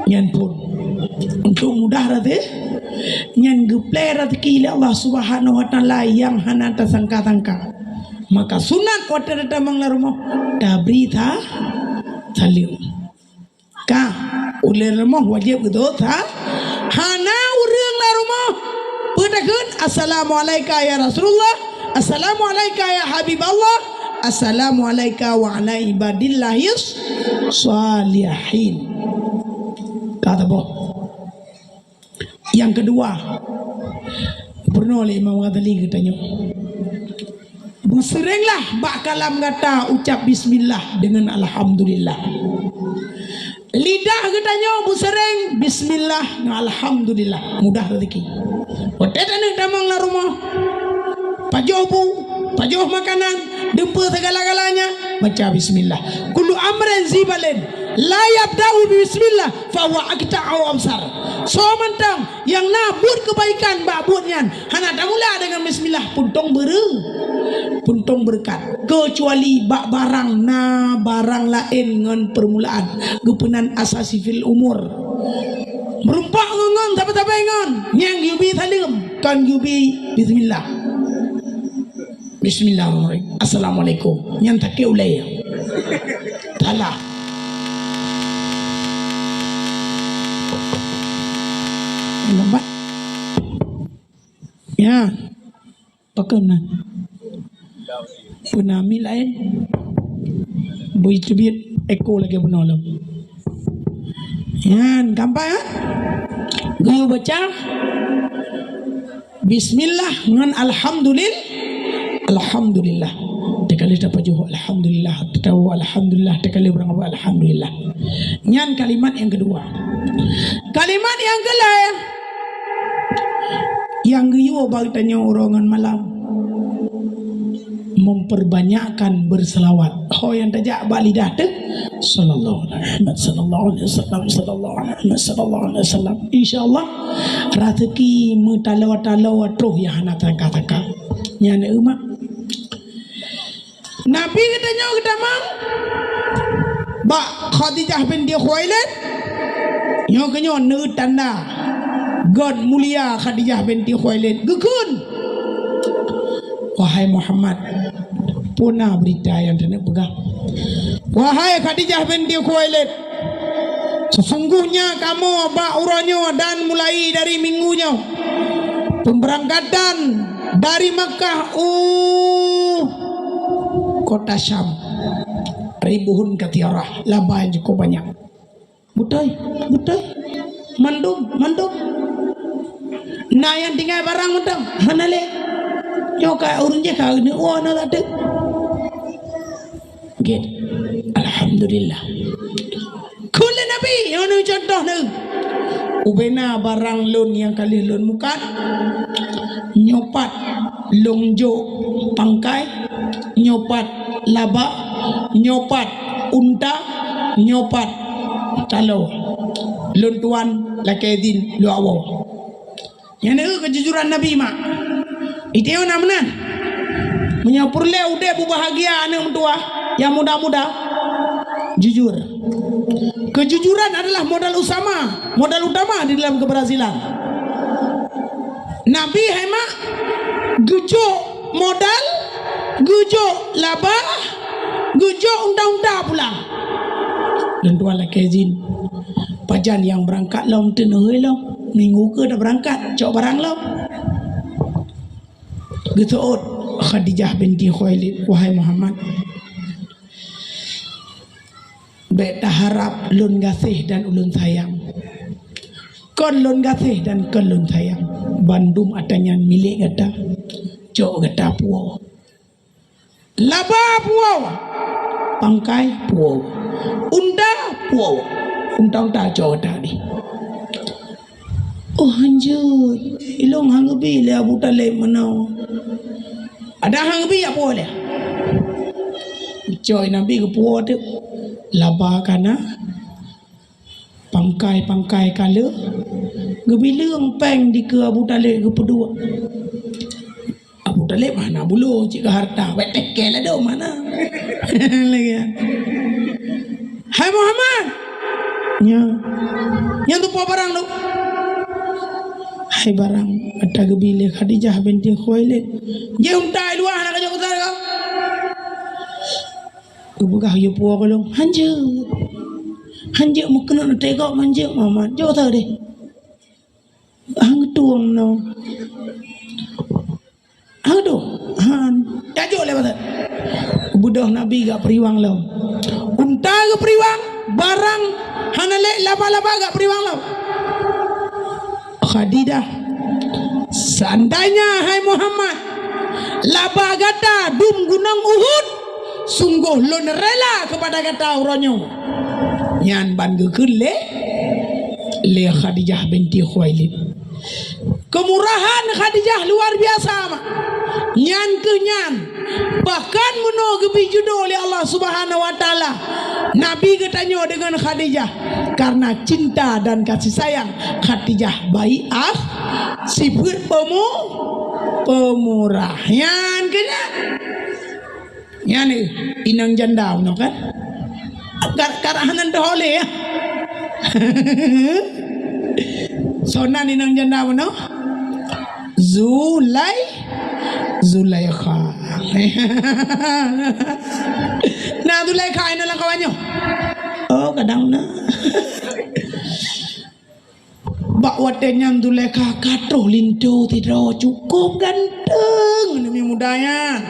nyan pun untuk mudah rade nyan geplay rezeki Allah Subhanahu wa taala yang hana tersangka-sangka maka sunat kota datang rumah tabri tha salim ka ulir rumah wajib gitu tha hana urang la rumah padakeun assalamu alayka ya Rasulullah assalamu alayka ya Habiballah assalamu alayka wa ala ibadillahis salihin kata boh. Yang kedua pernah oleh Imam Ghazali katanya berseringlah bakalam kata ucap bismillah dengan alhamdulillah lidah katanya bersering bismillah dengan alhamdulillah mudah rezeki waktu itu damang la rumah pajoh makanan dempa segala-galanya baca bismillah kullu amrin zibalin la yabda'u bismillah fa huwa aqta'u amsar so mentang yang nabut kebaikan babutnya hana mula dengan bismillah puntong berkat kecuali bak barang lain ngan permulaan gepenan asasi fil umur merumpak ngon tapi ngon yang yubi salim kan yubi bismillah Bismillahirrahmanirrahim. Assalamualaikum. Nyan tak ke ulai. Tala. Lambat. Ya. Pakai mana? Punami lain. Bui tubit eko lagi penolong. Yan, gampang ya? Gaya baca Bismillah dengan Alhamdulillah. Tekali dapat juga Alhamdulillah. Tahu Alhamdulillah. Tekali orang apa Alhamdulillah. Nyan kalimat yang kedua. Kalimat yang kelima. Yang gaya bagi tanya orangan malam. Memperbanyakkan berselawat. Oh yang tajak balik dah tu. Sallallahu alaihi wasallam. InsyaAllah rezeki mutalawat roh yang hana tangka-tangka. Nyana umat. Nabi katanya kita mang. Ba Khadijah binti Khuwailid. Nyo kenyo ne tanda. God mulia Khadijah binti Khuwailid. Gugun. Wahai Muhammad, punah berita yang tidak pegang. Wahai Khadijah binti Khuwailid, sesungguhnya kamu ba'uranyo dan mulai dari minggunya pemberangkatan dari Makkah kota Syam ribuhun kathirah, laba yang cukup banyak. Betul mandum nah yang tinggal barang mentang mana le nyoka urun je kau ni na tak get alhamdulillah kul nabi yang contoh ni ubena barang lon yang kali lon mukat nyopat longjo pangkai nyopat laba nyopat unta nyopat calo lon tuan lakedin lu awo yang ni kejujuran nabi mak itu yang namanya menyapur le udah bahagia anak mentua yang muda-muda jujur. Kejujuran adalah modal utama di dalam keberhasilan. Nabi hemat gujo modal, gujo laba, gujo undang-undang pulang. Dan dua laki jin pajan yang berangkat long tenoi long minggu ke dah berangkat cok barang long. Getuot Khadijah binti Khuwailid, wahai Muhammad, beta harap lun gasih dan ulun sayang. Kon lun gasih dan kon lun sayang. Bandum atanya milik gata, cok gata puau. Laba puau, pangkai puau, unda puau, unda cok gata ni. Oh hanjur, ilong hangbi le abu tale menau. Ada hangbi apa boleh? Coy nabi ke puau tu, laba kana, pangkai kala, gebilang peng di ke abu tale ke pedua. Abu tale mana bulu cik harta, wetek kelah do mana? Lagi. Hai Muhammad, yang tu puau barang tu. Hai barang ada gebile Khadijah binti Khuwailid. Je untai luah nak kerja besar kau. Ubah you puau kalau hanje mukna nak tengok manje Muhammad. Jauh tahu deh. Hang tuang no. Aduh, tajuk le pasal. Budak Nabi gak periwang lau. Unta ke periwang, barang hanale laba-laba gak periwang lau. Khadijah, seandainya hai Muhammad laba gata dum gunung Uhud, sungguh lon rela kepada kata uronyo nyan ban geukun le Khadijah binti Khuwailid. Kemurahan Khadijah luar biasa mak. Nyan ke nyan bahkan muno gebi judo oleh Allah Subhanahu wa taala. Nabi katanya dengan Khadijah karena cinta dan kasih sayang Khadijah baik sifat pemurah. Yan kena yan inang janda no kan karahanan dole ya. Sonan inang janda no Zulaikha Nah tu lek kain dalam kawannya. Oh kadang na. Bak watenya tu lek kakak linto tidak cukup ganteng demi mudanya.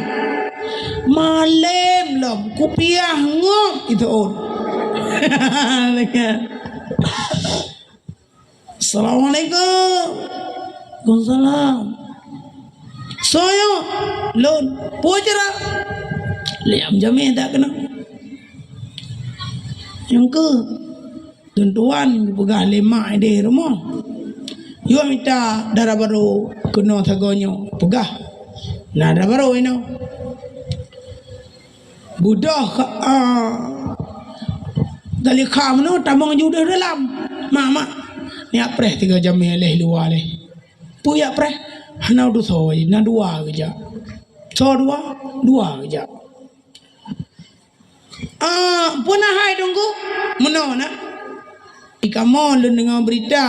Malem lom kupiah ngok itu on. Assalamualaikum. Waalaikumsalam. Soyo lon pojara liam jami tak kena. Yang ke tentuan pegah lima di rumah. Yo minta darah baru kena tagonyo pegah. Nah darah baru ini. Budak dari kamu tamang juda dalam mama ni apre 3 jam leh luar leh puya apre hana du thoi na dua aja so dua aja punah hai tunggu meno na ikamon lu dengan berita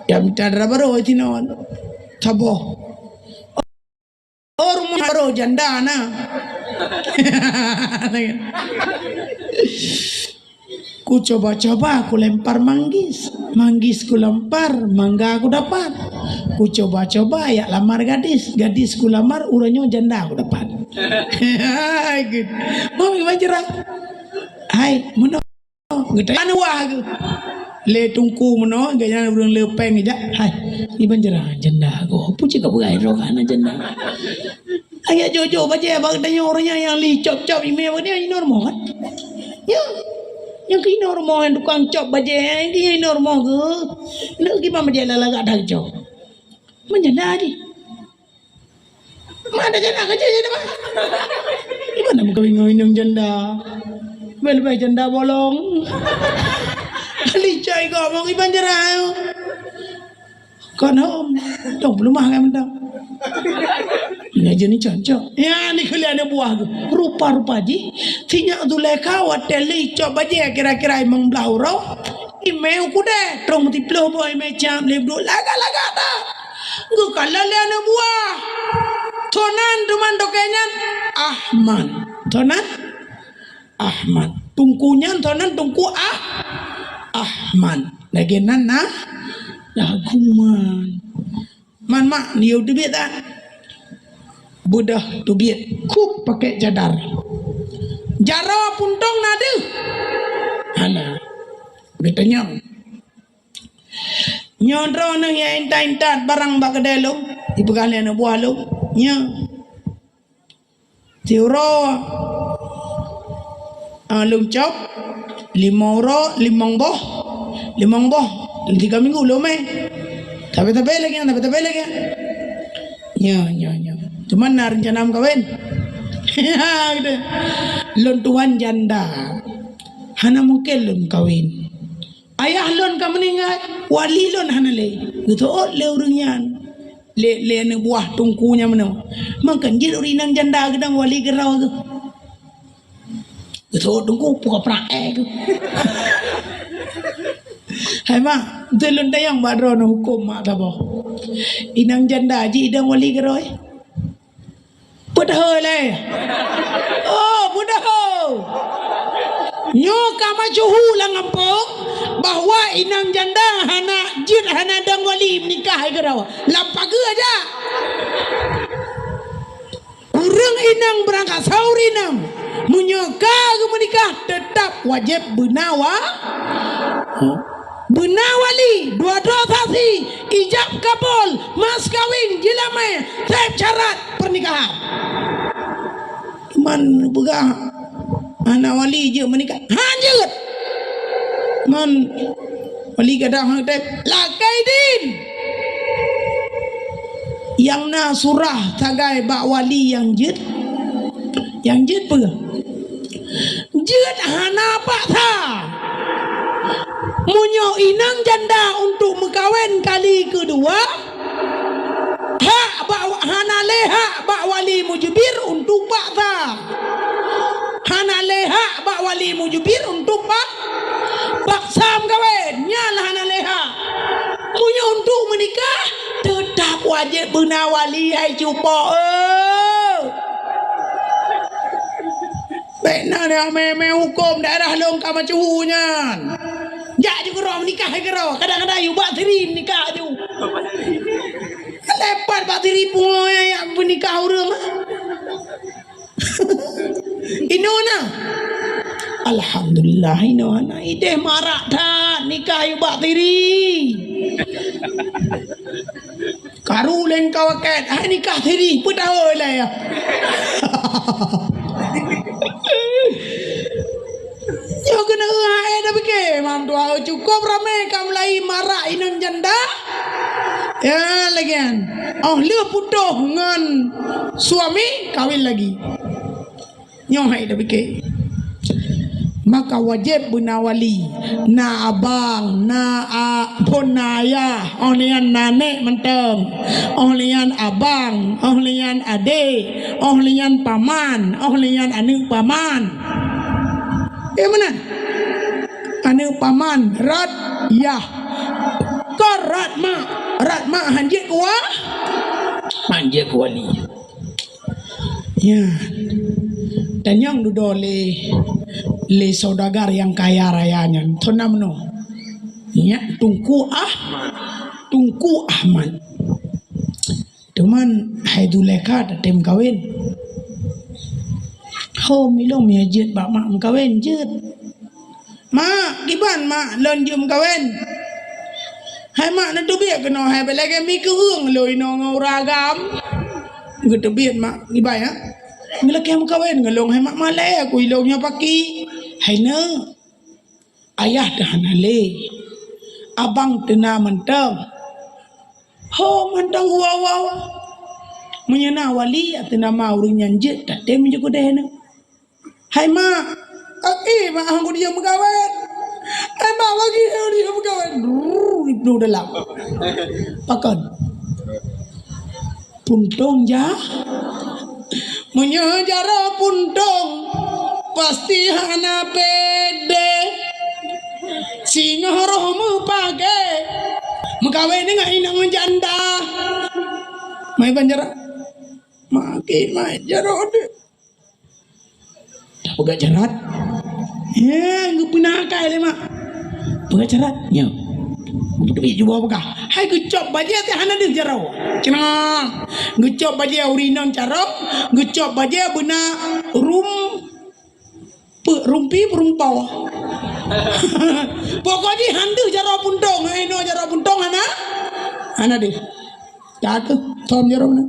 yang minta darah baru itu non tabo rumah baru janda na ku coba-coba aku lempar manggis ku lempar mangga aku dapat ku coba-coba ya lamar gadis ku lamar uranyo janda aku dapat gitu mau gimana hai meno ngetan wah le tungku meno gaya urang lepeng aja hai ni banjera janda aku puji ka buai ro kana janda ayah jojo baca bang tanya orangnya yang li cop email dia normal kan ya yang kini normal yang tukang cop baca dia normal ke nak gimana dia lagak dah cop menjadi aja mana janda kerja jadi mah gimana mau kawin janda bel janda bolong li cai kau mau gimana jerah kan om dong belum mah kan dong ini aja ni cocok ya ni kalian buah tu rupa-rupa ji tinya tu leka wateli coba je kira-kira emang belau roh email ku deh trong ti plo boy me jam le bro laga ta ngu kalian buah tonan teman dokenyan tonan Ahmad tungkunya tonan tungku Ahmad lagi nana laguman man mak niu tu biat tak budah tu biat kup pakai jadar jaro puntong nadu ana betanya nyondro nang ya intat barang bak kedelo ibu kalian buah lu nya tiuro lung cop 5 euro 5 boh 3 minggu lo me tapi lagi ya cuman na rencana kawin gitu lon tuan janda hana mungkin lon kawin ayah lon ka meninggal wali lon hana le gitu le urangnya le ne buah tungkunya meno makan jid urinang janda gedang wali gerau tu gitu tungku puka prae tu hai mak delon dayang badro no hukum mak tabo inang janda ji idang wali geroi Budah le. Oh, budah. Nyo kama cuhu lang ampong bahwa inang janda hana dang wali menikah gerau. Lampag aja. Urang inang berangkat sahur inang menyoka menikah tetap wajib benawa. Benawali dua-dua saksi ijab kabul mas kawin jilamai sep syarat pernikahan man begah anak wali je menikah hanjut man wali kadang tep lakai din yang na surah tagai bak wali yang jid pegah jid hana pak tha munyo inang janda untuk mekawin kali kedua hak hana leha bak wali mujibir untuk pak ta hana leha bak wali mujibir untuk pak sam kawin nyalah hana leha munyo untuk menikah tetap wajib bena wali hai cupo Pena dia me hukum daerah long ka macuhunya. Ja juga ro menikah ke ro. Kadang-kadang you bak tiri menikah tu. Lepas bak tiri pun yang menikah urang. Inona. Alhamdulillah inona ide marak dah nikah you bak tiri. Karu leng kawaket hai nikah tiri pun tahu lah ya. Yo kena hai dah fikir mam tua cukup ramai kam lai marak inon janda. Ya lagian. Oh lu putuh ngan suami kawin lagi. Nyo hai dah fikir. Maka wajib buna wali na abang na pun na ayah ohlian nanek menteng ohlian abang ohlian ade ohlian paman ohlian anu paman mana anu paman rat ya ko rat ma hanjek kuah hanjek wali ya dan yang dudole le saudagar yang kaya rayanya tonamno ya Tungku Ahmad teman haiduleka datem kawin ho milong mi jet bak mak kawin jet mak giban mak lon jum kawin hai mak na tu biak kena hai belage mi keung loi no ngoragam gitu biat mak gibai ha mila kem kawin ngalong hai mak male aku ilongnya paki hai ne ayah dah nale abang tena mentang ho mentang wawa menyana wali atena mau nyanjet tak dem juga deh ne hai mak mak aku dia megawin hai mak bagi dia megawin ibnu dalam pakan puntung ja menyajara puntung pasti hana pede singa rohmu pake mengkawin dengan inang janda mai banjara maki mai jarod dah pegat jarat ya ngupina kai le mak pegat jarat nya tapi juga pegah hai gecop baje teh hana deung jarau cenah gecop baje urinon carok gecop baje beuna rumpi perumpau pokoknya handu jaro puntong no jaro puntong ana deh tak tom jaro mana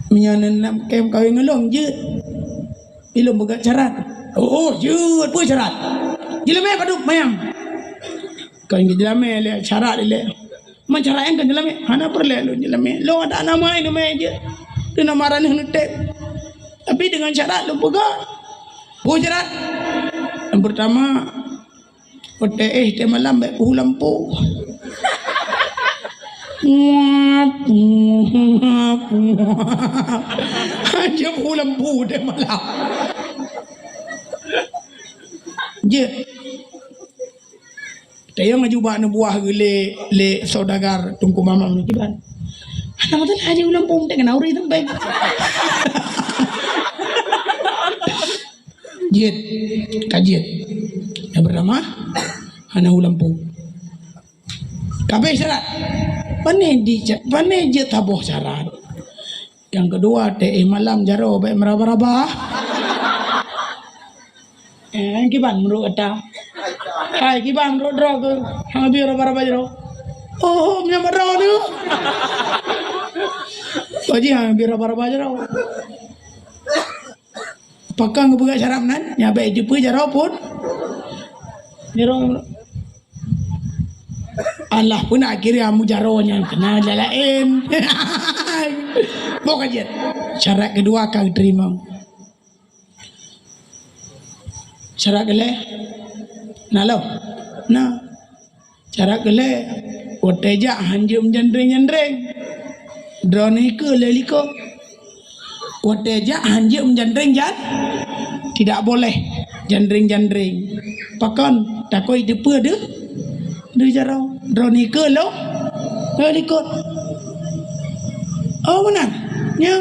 menyanan kem kawin ngelong jeut ilum begat carat oh jeut pun carat jeleme paduk mayam kawin jeleme le carat le mencara yang kan jelame hana perlu jelame lo ada nama ini meja tu nama ranah nutek tapi dengan syarat lo pegang syarat yang pertama te malam baik puhu lampu aja puhu lampu te malam je Tayang ngajubah na buah le saudagar tungku mamam ni kiban. Ana matal aja ulang pom teng nauri teng baik. Jet kajet. Yang pertama ana ulang pom. Kabeh syarat. Pane jet taboh syarat. Yang kedua teh malam jaro baik meraba-raba. Kiban menurut kata. Hai kiban rodro ke hang biar apa jero oh menyamar ro tu oji hang biar apa jero pakang buka syarap nan nyabe jepu jero pun jero Allah pun akhirnya amu jaro yang kena jalain pokoknya syarat kedua kang terima syarat kedua nalo nah cara gele oteja hanjum jandring drone ke leliko oteja hanjum jandring tidak boleh jandring pakon takoi depe de jarau drone ke lo leliko Oh benar. Ya.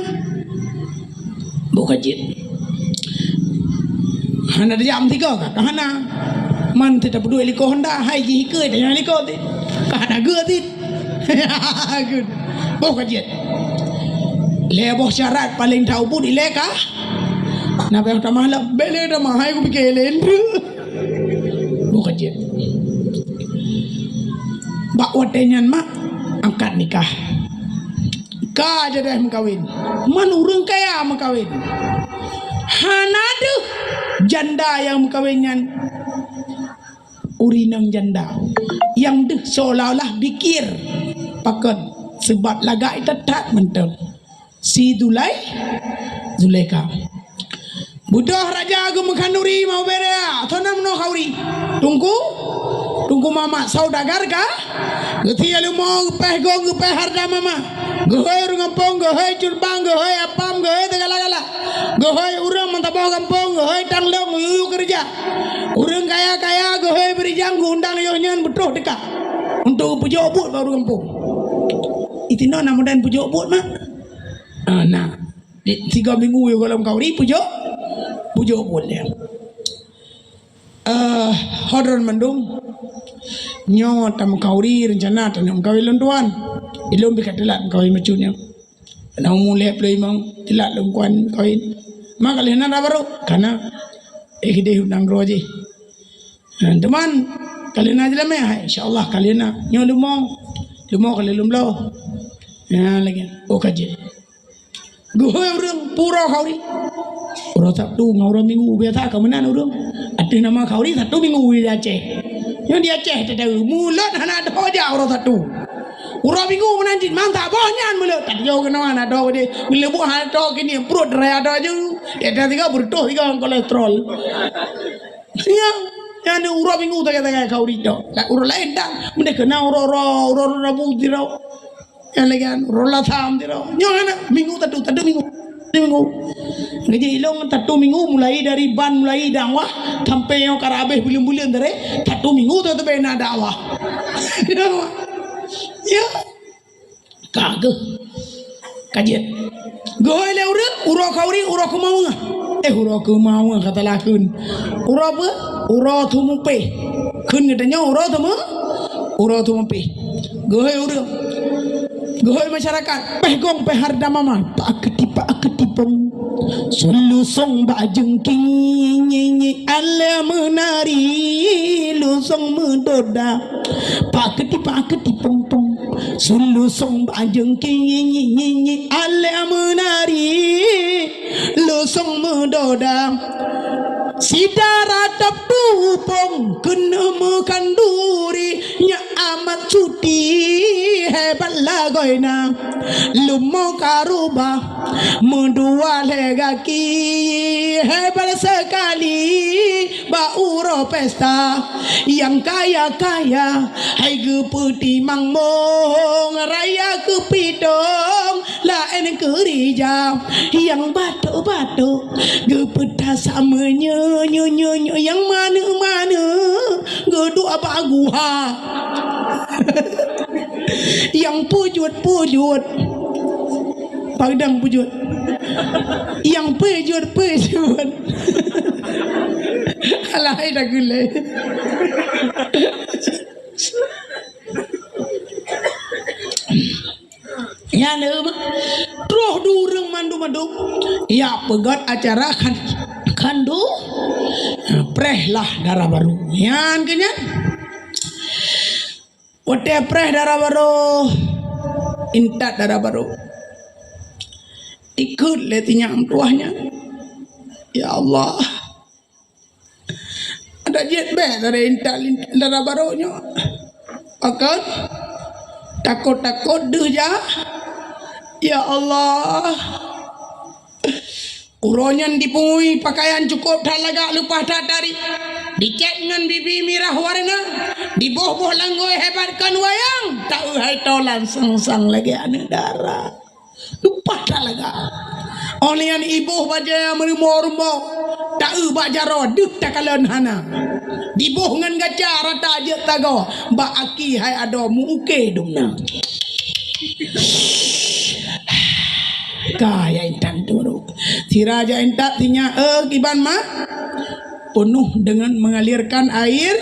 Bukan jin. Hana jam 3 kah? Hana. Man tidak peduli liko Honda hai gi ke dengan liko ti. Hana ge ti. Good. Bukan jin. Leboh syarat paling tahu pun ileka. Nabi utama lah bele dah mahai ku pikelen. Bukan jin. Bak watenyan mak angkat nikah. Ka aja dah mengkawin. Man urang kaya mengkawin. Hana tu janda yang mengkawinkan urinang janda yang deh seolah-olah pikir pakai sebab lagai tetap mentel si Zulaika budah raja aku mengkanduri mau berea tonam no kauri tunggu mama saudagar ka geti alu mau peh gong peh harda mama gohoi ngampong gohoi curbang gohoi apam gohoi tegala-gala gohoi urang mantabah kampung gohoi tanglong yuyu kerja urang kaya gohoi berijang undang yohnyan betuh dekat untuk pujuk but baru kampung itino namudan pujuk but mak nah 3 minggu yo kalau kauri pujuk but dia hodron mandung nyo tam kauri rencana tanam kawin lontuan ilum bikatelat kawin macunnya na umule play mang tilat lungkuan kawin mak kalian ada baru karena ikide undang roji teman kalian aja lah meh insyaallah kalian nyo lumong kalian lumlo ya lagi okaje gohoi urang pura kauri ura Sabtu ngau minggu biasa kemenan urang ada nama kauri Sabtu minggu di Aceh yang di Aceh tahu mulut hana ada aja ura Sabtu ura minggu menanjit mantap banyak mulut tak jauh kena mana ada dia bila buat hal tu kini perut raya ada aja dia tiga bertuh tiga kolesterol ya yang ada ura minggu tak kauri tu ura lain dah mereka kena ura bukti tau yang lagi ura tham tau yang mana minggu tadu minggu ngaji ilong tatu minggu mulai dari ban mulai dakwah sampai yang karabeh bulan-bulan dari tatu minggu tu bena dakwah ya kagak kajian goy le ura kauri ura kumau kata lakun ura apa ura tumupe kun katanya ura tumupe goy masyarakat pehgong peharda mama pak ketipang sulu song bajeng kinyi ala menari lusong mendoda pak ketipang sulu song bajeng kinyi ala menari lusong mendoda sidara tepupong kena makan duri nya amat cuti hebat lagoina lumo karuba mendua legaki hebat sekali bauro pesta yang kaya hai geputi mangmong raya kepidong lain kerja yang batuk gepeta samanya nyo yang mana geduk apa guha yang pujut padang pujut yang pujut alai dah gule ya leuh troh durung mandu ya pegat acara kandu preh lah darah baru yan kenya wate preh darah baru intat darah baru ikut letinya tuahnya ya Allah ada jet beh dari intat darah barunya akan takut dia ya Allah uronyan dipungui pakaian cukup talaga lupa tatari dicek dengan bibi mirah warna diboh-boh langgoy hebatkan wayang tak hai tolan sang lagi anu darah lupa talaga olian ibu baja merumor-rumor tak baja roduk tak kalen hana diboh ngan gajar rata aja tago ba aki hai ado muke dumna kaya intan turu. Si raja intak tinya kiban mah penuh dengan mengalirkan air.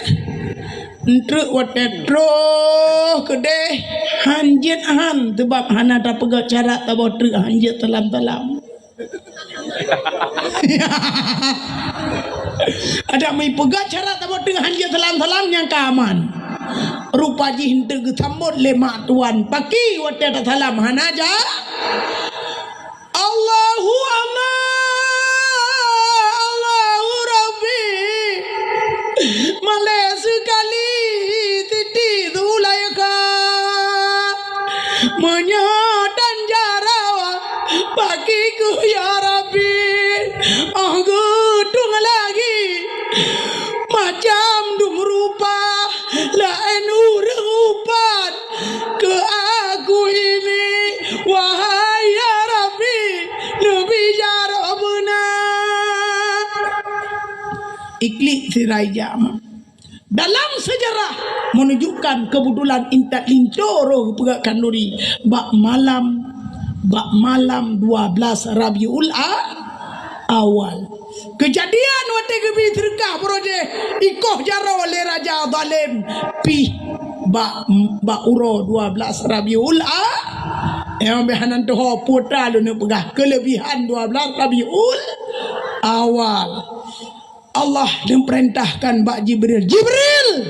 Entre watetro kede hanjet han tebab hana ta pegat cara ta botre hanjet telam-telam. Ada mai pegat cara ta botre hanjet telam-telam yang kaman. Rupa ji hinte gesambut lema tuan paki watet talam hanaja. Allahu Allah Allahu Rabbi male sekali titi dulayaka menyodan jarawa bagiku ya Rabbi gedung lagi macam dum rupa lain urang upat ke aku ini wahai ya Rabbi nabi jarabuna iklik si raja dalam sejarah menunjukkan kebetulan intak lintoro pegak kanduri bak malam 12 Rabiul Awal kejadian wate gebi terkah proje ikoh jaro le raja zalim pi bak uro 12 Rabiul yang behanan tu putra lu ne pegah kelebihan 12 Rabiul Awal. Allah memerintahkan Mbak Jibril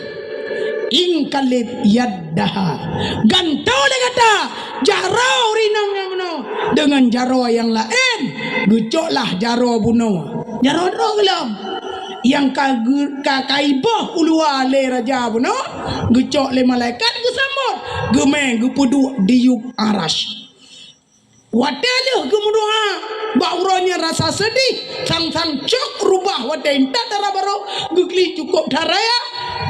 ingkalib yaddaha gantau dia kata jarau rinang yang bunuh dengan jarau yang lain gucoklah jarau bunuh jarau gelap yang kakaibah ulua le raja bunuh gucok le malaikat gesambut gemeng gupudu diup arash wadele gemudoha bauronya rasa sedih sang cok rubah wadain tatara baro gugli cukup daraya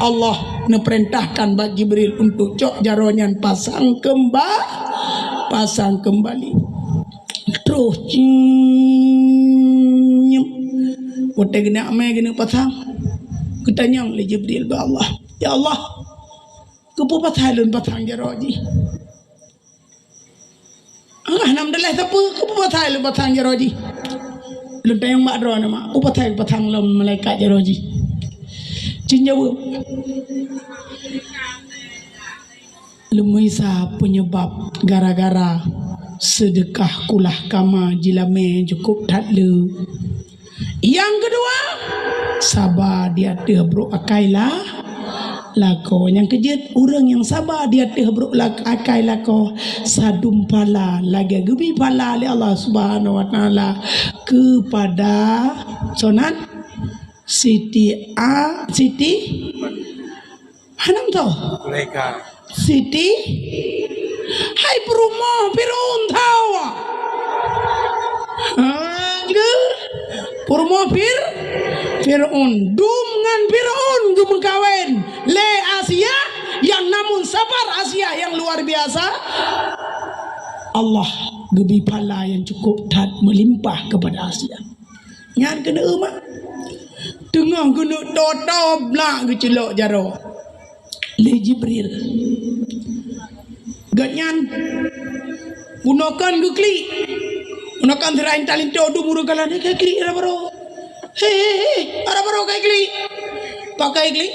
Allah memerintahkan Mbak Jibril untuk cok jaronya pasang kembali terus wate gena ame gena pasang ketanyang le Jibril ba Allah ya Allah kepu pathalun pasang jaroji alhamdulillah tapi kepathai lu patang jaroji lu tayang mak dro nama kepathai patang lu malaikat jaroji cinjawu lu muisa penyebab gara-gara sedekah kulah kama jilame cukup tak lu yang kedua sabar dia bro akailah lako yang kejut orang yang sabar dia terbruk akai lako sadum pala lagi gebi pala oleh Allah Subhanahu wa taala kepada sonan Siti hanam to mereka Siti hai perumoh pirun tawa perumoh Fir'aun dengan Fir'aun gemengkawen le Asia yang namun sabar Asia yang luar biasa Allah gebi pala yang cukup tak melimpah kepada Asia nyan kena emak tengah kena totob lah gecelok jaro le Jibril ganyan gunakan gukli gunakan terain talin todo murugalan ke kiri era bro hei ada baru kayak gini pakai gini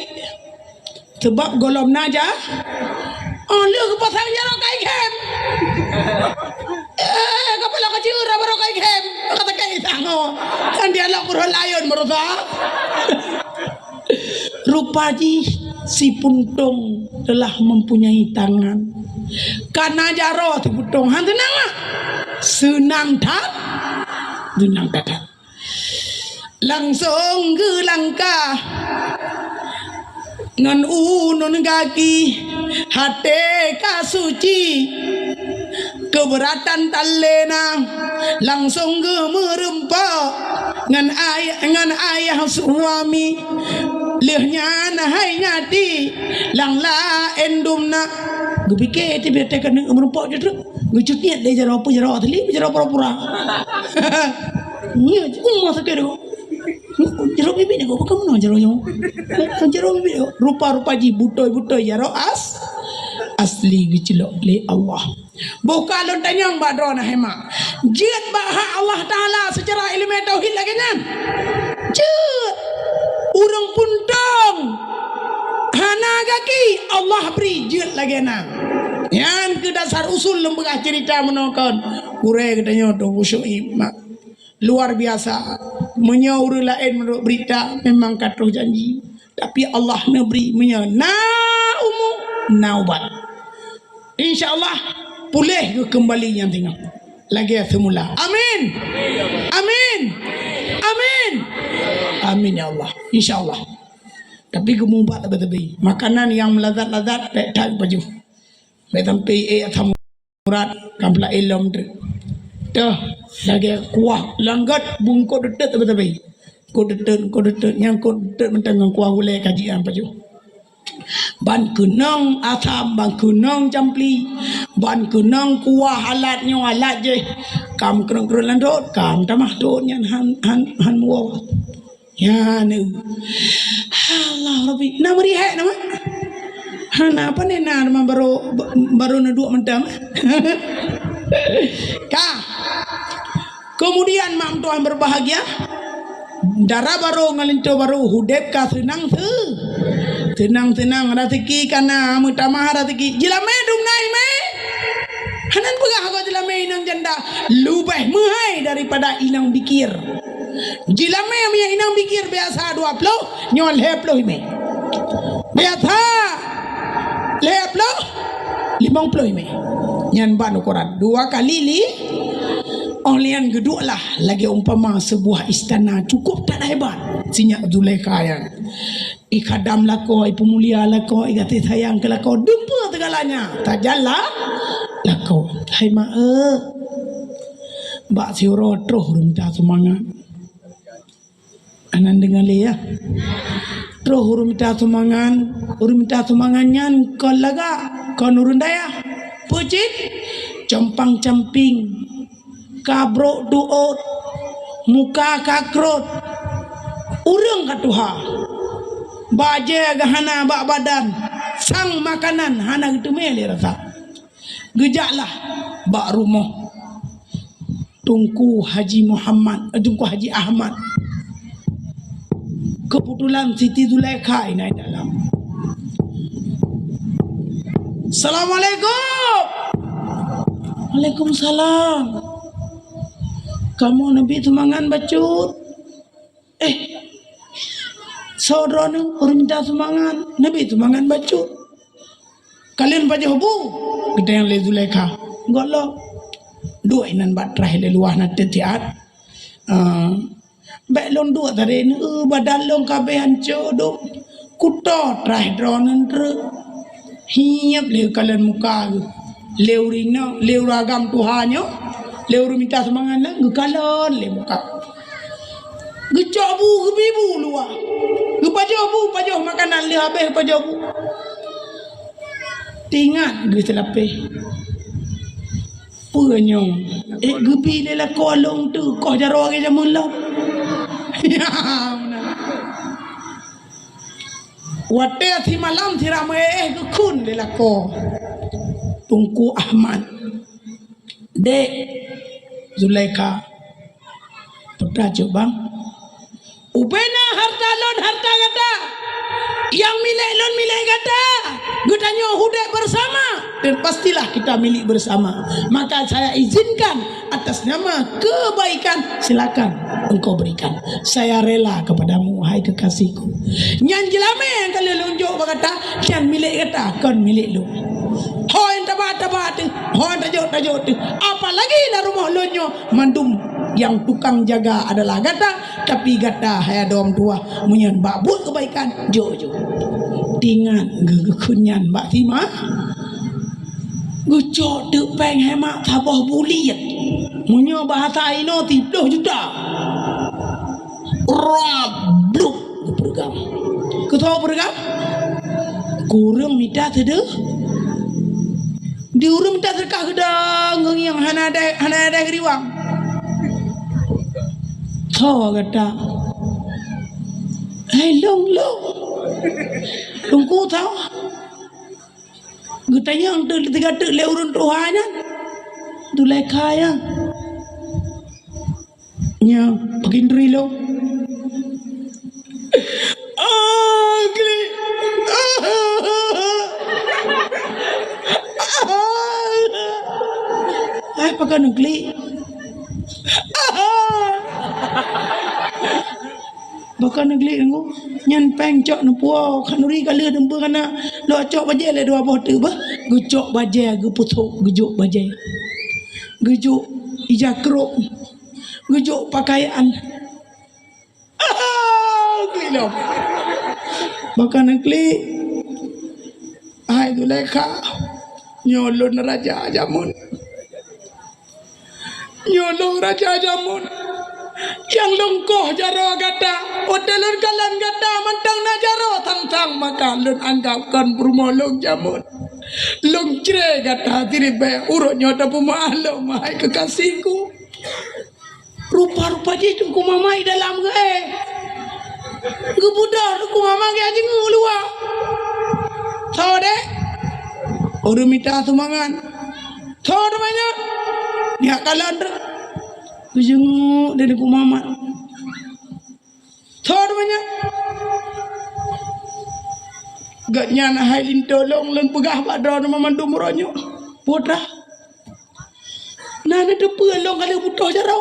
sebab golom naja lu ke pasang jaro kayak kem kepala kecil ada baru kayak kem kata kayak tango kan dia lah kurang layon merusa rupaji si puntung telah mempunyai tangan karena jaro si puntung han tenang lah senang tak langsung ke langkah ngan unun kaki hati kasuci keberatan talena langsung ke merempak ngan ayah suami lehnya nahai nyati lang la endumna gupike ti bete kan merempak je ngucut niat dia jaro apa jaro tali jaro pura-pura ni masa kero jaro bibi ni kok kamu no jaro bibi rupa-rupa ji butoi jaro asli gicilok le Allah buka lo tanyang badro na hema Jid bahak Allah Ta'ala secara ilmu tauhid lagi kan. Jid urang puntong hana gaki Allah beri jid lagi nang. Yang ke dasar usul lembagah cerita menonton. Kurai katanya tu usyuk mak. Luar biasa. Menyaur lain menurut berita memang kata janji. Tapi Allah neberi menyaur. Naubat. InsyaAllah pulih ke kembali yang tengok. Lagi semula. Amin. Amin. Amin. Amin ya Allah. InsyaAllah. Tapi kemumpat tepi-tepi. Makanan yang melazat-lazat tak baju. Betampi athamurat kampla ilom tu. Dah lagi kuah langgat bungkut dedet tepi-tepi. Kodetet yang kodetet mentang kuah gulai kajian baju. Ban kunang asam, ban kunang campli, ban kunang kuah alatnya alat je. Kam kerang-kerang landot, kam tamah dot nyan han muawat. Ya ni. Allah Rabbi. Nama rihat nama. Hana apa ni nama baru naduk mentang. Kah. Kemudian mak tuan berbahagia. Darah baru ngalinto baru hudep ka senang tu. Tenang rezeki kana mutamah rezeki jilame dung nai me hanan pegah ko jilame inang janda lubeh muhai daripada inang bikir jilame amya inang bikir biasa 20 nyol 20 me biasa 50 me nyan ban ukuran 2 kali li olian geduk lah lagi umpama sebuah istana cukup tak hebat sinyak Zulaikha yang ikadam lako, ipu mulia lako, ikati sayang ke lako, dumpa tegalanya, tajalah lako. Hai mak bak siuro troh minta semangat. Anan dengar le ya. Troh minta semangatnya kau laga, kau nurun daya. Pucit, compang camping, kabrok duot, muka kakrot, urang katuha. Baje gahana bak badan sang makanan hana gitu mele rasa gejaklah bak rumah Tungku Haji Muhammad Tungku Haji Ahmad kebetulan Siti Zulaikha ini dalam. Assalamualaikum. Waalaikumsalam. Kamu Nabi semangat bacut saudara ni orang minta semangat Nabi semangat baca kalian baca hubu kita yang le Zulaikha enggak lo dua inan bat terakhir le luah nak tiat baik lon dua tadi ni badan lon kabeh hancur duk kuto terakhir dronen ter hiap le kalian muka leu rina leu ragam Tuhannya leu minta semangat lah kalian le muka gecabu gebibu luah Pajoh makanan li habis pajoh. Tingat ge selapeh. Punyong. Gebi le la kolong tu, ko jaro ge jamun lo. Ya. Wate athi malam thirame ge khun le la ko. Tungku Ahmad. Dek Zulaikha. Pertajuk bang. Ubena harta lon harta kata yang milik lon milik kata gudanya hudek bersama dan pastilah kita milik bersama maka saya izinkan atas nama kebaikan silakan engkau berikan saya rela kepadamu hai kekasihku nyan jelame yang kalian lunjuk berkata nyan milik kata kon milik lu hoi tabat hoi tajut apalagi lah rumah lonyo mandum yang tukang jaga adalah gata tapi gata hai dom tua munyan bak buat kebaikan jojo tingan gegekunyan bak tima gucok dek peng hemat tabah bulian munyo bahasa ino 30 juta rabluk bergam kau bergam kurang minta sedeh diurung minta sedekah gedang yang hana ada riwang kau kata, long, tunggu tahu, gutanya yang tiga leurun Tuhannya, Zulaikha yang, nya pakin drilo gli ay pakan gli bahkan negeri ngo nyan peng cok nu puo kanuri kali dembe kana lo cok baje le dua bote ba gucok baje gu putuk gujuk baje gujuk ijakro gujuk pakaian gilo bahkan negeri ai tu leka nyolon raja jamun nyolong raja jamun yang longkoh jaro gata otelun kalan gata mantang na jaro tang makalun anggapkan permolong jamun long cire gata tiribe urutnya ta pemalo mai kekasihku rupa-rupa je ku mamai dalam ge gebudar ku mama ge anjing ngulua tode uru minta sumangan tode banyak nya kalan Kujung dari ku mama. Thor banyak. Gatnya na hailin tolong len pegah badon mamandu muronyo. Putra. Nana de pelong kali butuh jarau.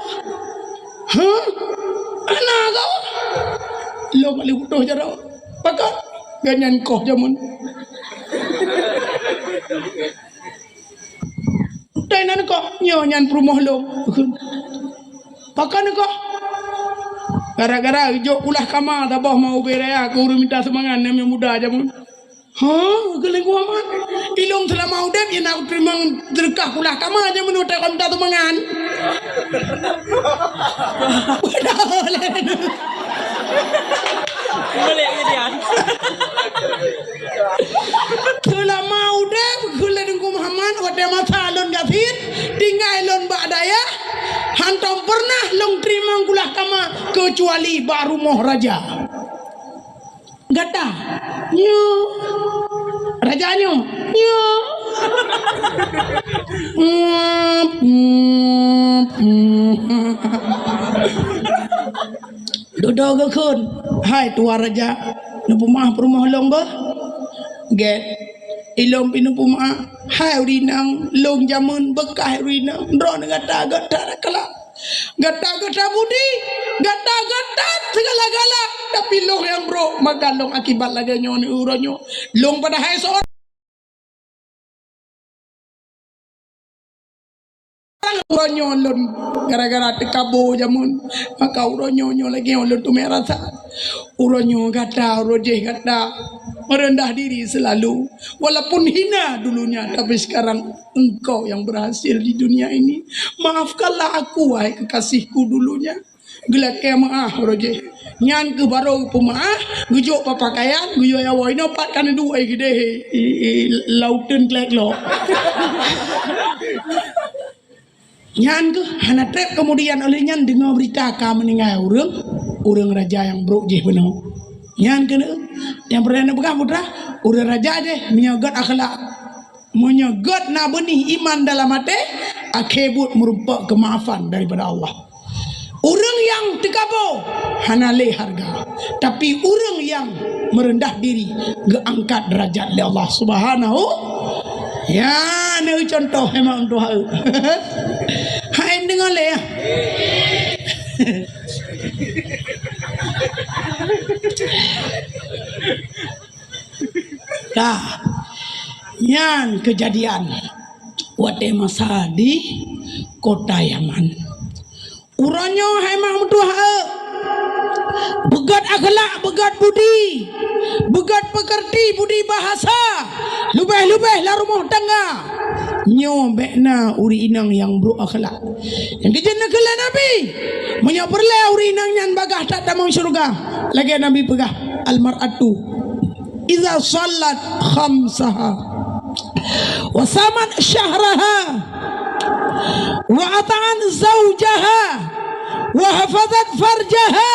Hah? Anak kau. Long kali butuh jarau. Pakat ganyan koh jamun. Tainan kok nyonya perumoh long. Pakan kok gara-gara hijau ulah kama tabah mau beraya aku minta semangat yang muda aja mun geleng gua mah ilung telah mau dep ya nak terima terkah ulah kama aja mun udah minta semangat boleh kemudian telah mau dep geleng gua Muhammad udah mata lon gafir tinggal lon badaya hantam pernah long terima kulah kama kecuali baru moh raja gata nyo rajanya nyo duduk gekun hai tua raja nu pemah perumah long ba get ilom pinu puma hai urinang long jamun bekah urinang drone gata kala gata budi gata segala-gala tapi long yang bro maka long akibat lagi nyoni uronyo long pada hai seorang uronyo lon gara-gara tekabo jamun maka uronyo lagi lon tu merasa uronyo gata rojeh gata merendah diri selalu walaupun hina dulunya tapi sekarang engkau yang berhasil di dunia ini maafkanlah aku wahai kekasihku dulunya gelak ke maaf roje nyan ke baru pemaaf gujuk papakaian gujo ya woi no pat kan dua gede lauten klek lo nyan ke hana trep kemudian oleh nyan dengar berita ka meninggal urang raja yang bro je benar nyan kena yang pernah pegang putra udah raja deh menyogot akhlak menyogot na benih iman dalam hati akibut merupakan kemaafan daripada Allah orang yang tekabo hanale harga tapi orang yang merendah diri geangkat derajat oleh Allah Subhanahu ya ini contoh memang untuk hal hai dengar le ya dah nyan kejadian wate masa di kota Yaman uranyo hemang mutuha begat akhlak begat budi begat pekerti budi bahasa lubeh-lubeh la rumah tangga nyobekna uri inang yang bro akhlak yang kejana kala nabi menyaperle uri inang nyan bagah tak damang syurga lagi nabi pegah almar'atu idza sallat khamsaha wa samat syahraha wa ata'an zawjaha wa hafazat farjaha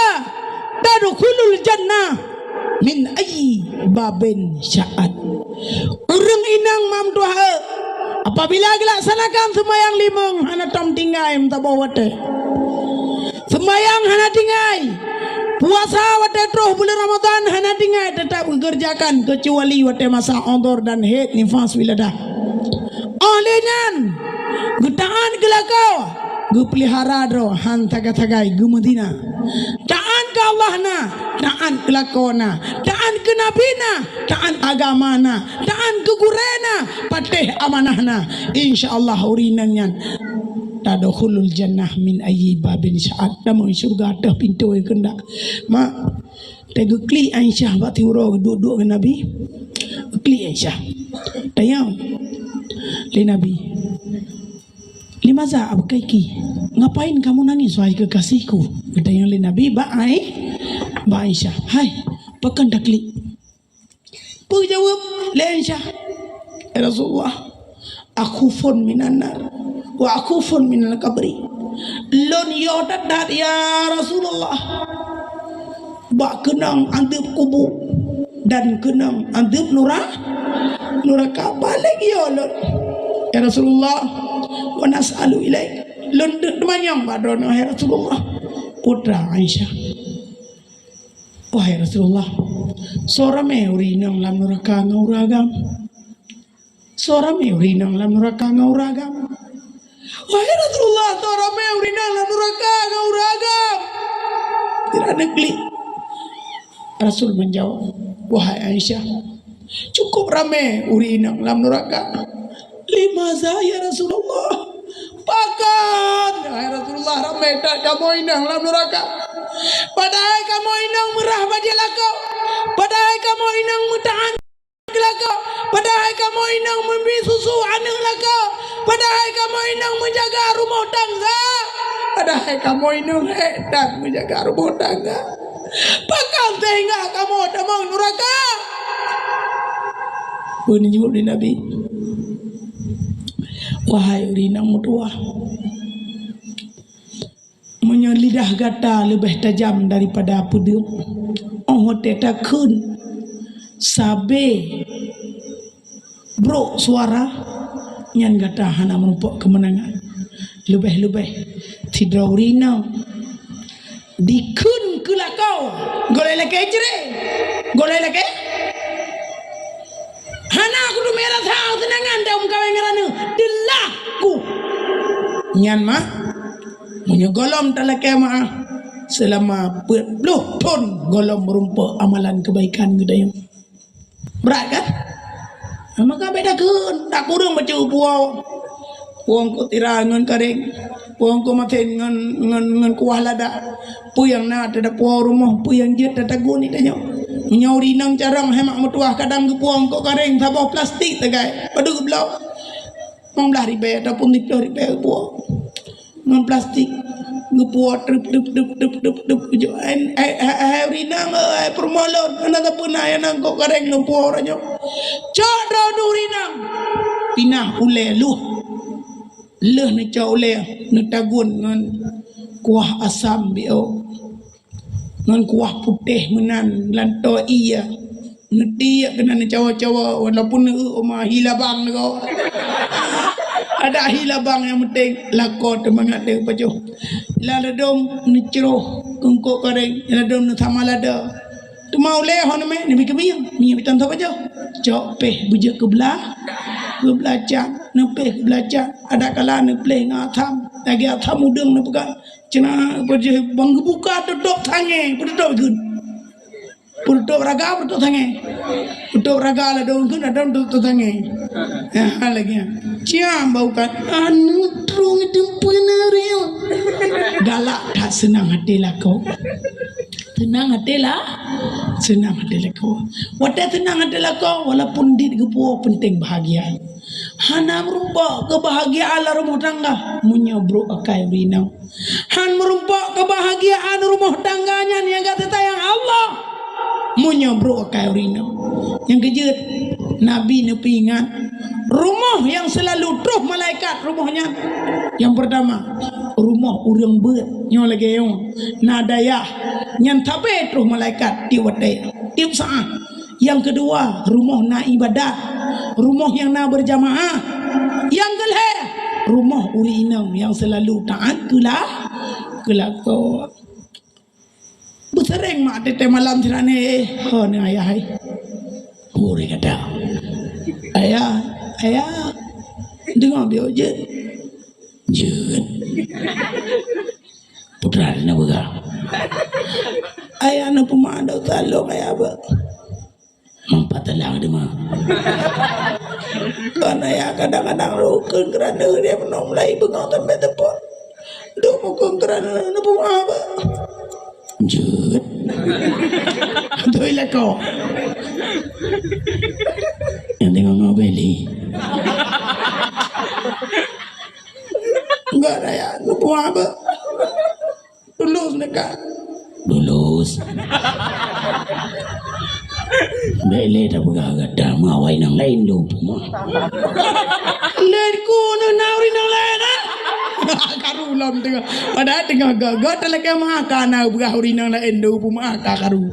tadkhulul jannah min ayyi babin sya'at urang inang mam doa apabila dilaksanakan sembahyang limang hana tom tinggai minta bawa teh Sembayang hana tinggai. Puasa wate terus bulan Ramadan hana tinggai tetap mengerjakan kecuali wate masa odor dan haid nifas wiladah. Olehnya getaan gelakau gu pelihara dro han tagai gu Madinah. Taan ke Allah na, taan ke lakona, taan ke Nabi na, taan agama na, taan ke gurena, patih amanah na. InsyaAllah urinang yan. Tadkhulul jannah min ayyi babin sya'at. Namun syurga ada pintu yang kendak. Mak, tegu kli Aisyah waktu urang duduk dengan Nabi. Kli Aisyah. Tayang. Li Nabi. Limaza abkaiki? Ngapain kamu nangis wahai kekasihku? Kata yang li Nabi, ba Aisyah. Hai, pekan dakli. Pu jawab li Aisyah. Ya Rasulullah, akhufun minan nar wa akhufun minal kabri. Lon yodat dat ya Rasulullah. Ba kenang antep kubur dan kenang antep neraka balik ya lon. Ya Rasulullah, wa nas'alu ilaik. Lon demanyang badon ya Rasulullah. Putra Aisyah. Wahai Rasulullah, seorang meurinang lam neraka ngauragam. Seorang meurinang lam neraka ngauragam. Wahai Rasulullah, seorang meurinang lam neraka ngauragam. Tidak negli. Rasul menjawab, wahai Aisyah, cukup ramai urinang lam neraka. Limaza ya Rasulullah? Pakan, wahai Rasulullah, ramai tak kamu inang lam neraka. Padahal kamu inang merah bajelaka. Padahal kamu inang mutaan laka. Padahal kamu inang memberi susu anak laka. Padahal kamu inang menjaga rumah tangga. Padahal kamu inang hendak menjaga rumah tangga. Pakan sehingga kamu damang neraka. Ini juga di Nabi. Wahai urinang mutua, lidah gata lebih tajam daripada pedang. Oh tetakun sabe bro suara nyan gata hana merupak kemenangan. Lebih-lebih tidak urinang dikun kelakau golai leke cere golai leke hana aku tu merah tahu tenangan dah kawin ngerana dilaku nyan mah punya golom talake mah selama 40 tahun golom merumpa amalan kebaikan gedayang berat kan maka beda kun tak kurang baca puang ko tirangan karing puang ko maten ngan kuah lada puyang na ada puang rumah puyang jet ada guni tanya nyauri nang carang hemak mutuah kadang ke puang ko karing sabah plastik tagai padu ke belau 15 ribu ataupun 30 ribu puang ngan plastik ngepuat dup jo ai rinang ai permalon ana pun ai nang ko kareng ngepuat ranyo cadra durinang pinah ule luh leh ne cha ule ne tagun ngan kuah asam bio ngan kuah putih menan lanto iya ngeti kena ne cawa-cawa walaupun rumah hilabang ko ada hilabang yang penting lakon temangat dia baju ladom nicro kengko kareng ladom thamalada tu mau le hon me ni bikemiang mi bitan ta baju jok pe buja ke belajar ne pe belajar ada kala ne play ngatham lagi atham udang ne pegang cina baju bang buka dodok tange dodok gun Purto raga purto tange, purto raga lah daun kun ada purto tange, ya lagi ya. Ciam bau kan, anu terung itu penariu. Galak tak senang hati lah kau, tenang hati lah, senang hati lah kau. Wadah tenang hati lah kau, walaupun di gepuo penting bahagia. Hana merumpak kebahagiaan rumah tangga, menyobro akai rinau. Han merumpak kebahagiaan rumah tangganya yang kata tayang Allah. Menyobro akai rinau. Yang kejut Nabi nepi ingat rumah yang selalu terus malaikat rumahnya. Yang pertama rumah urang beut nyo lagi yo nadaya nyan tabe terus malaikat tiwadaya tiap saat. Yang kedua rumah na ibadat, rumah yang na berjamaah. Yang kelih rumah urinam yang selalu taat kelakon. sering mak tete malam tirane oh ni ayah hai huri kata ayah dengar dia je putra nak berah ayah nak pemandau talong ayah apa mampat telang dia mah kan ayah kadang-kadang rukun kerana dia menong mulai bengang tempat tepot duk mukung kerana nak pemandau apa jut tu ilah kau yang tengok ngobeli enggak ayah nak pemandau apa tulus dekat lulus bele tak beragak dah mawai nang lain lu mah lain ku nauri nang lain ah karulam tengah pada tengah gagat lagi mah kana berahuri nang lain lu mah karu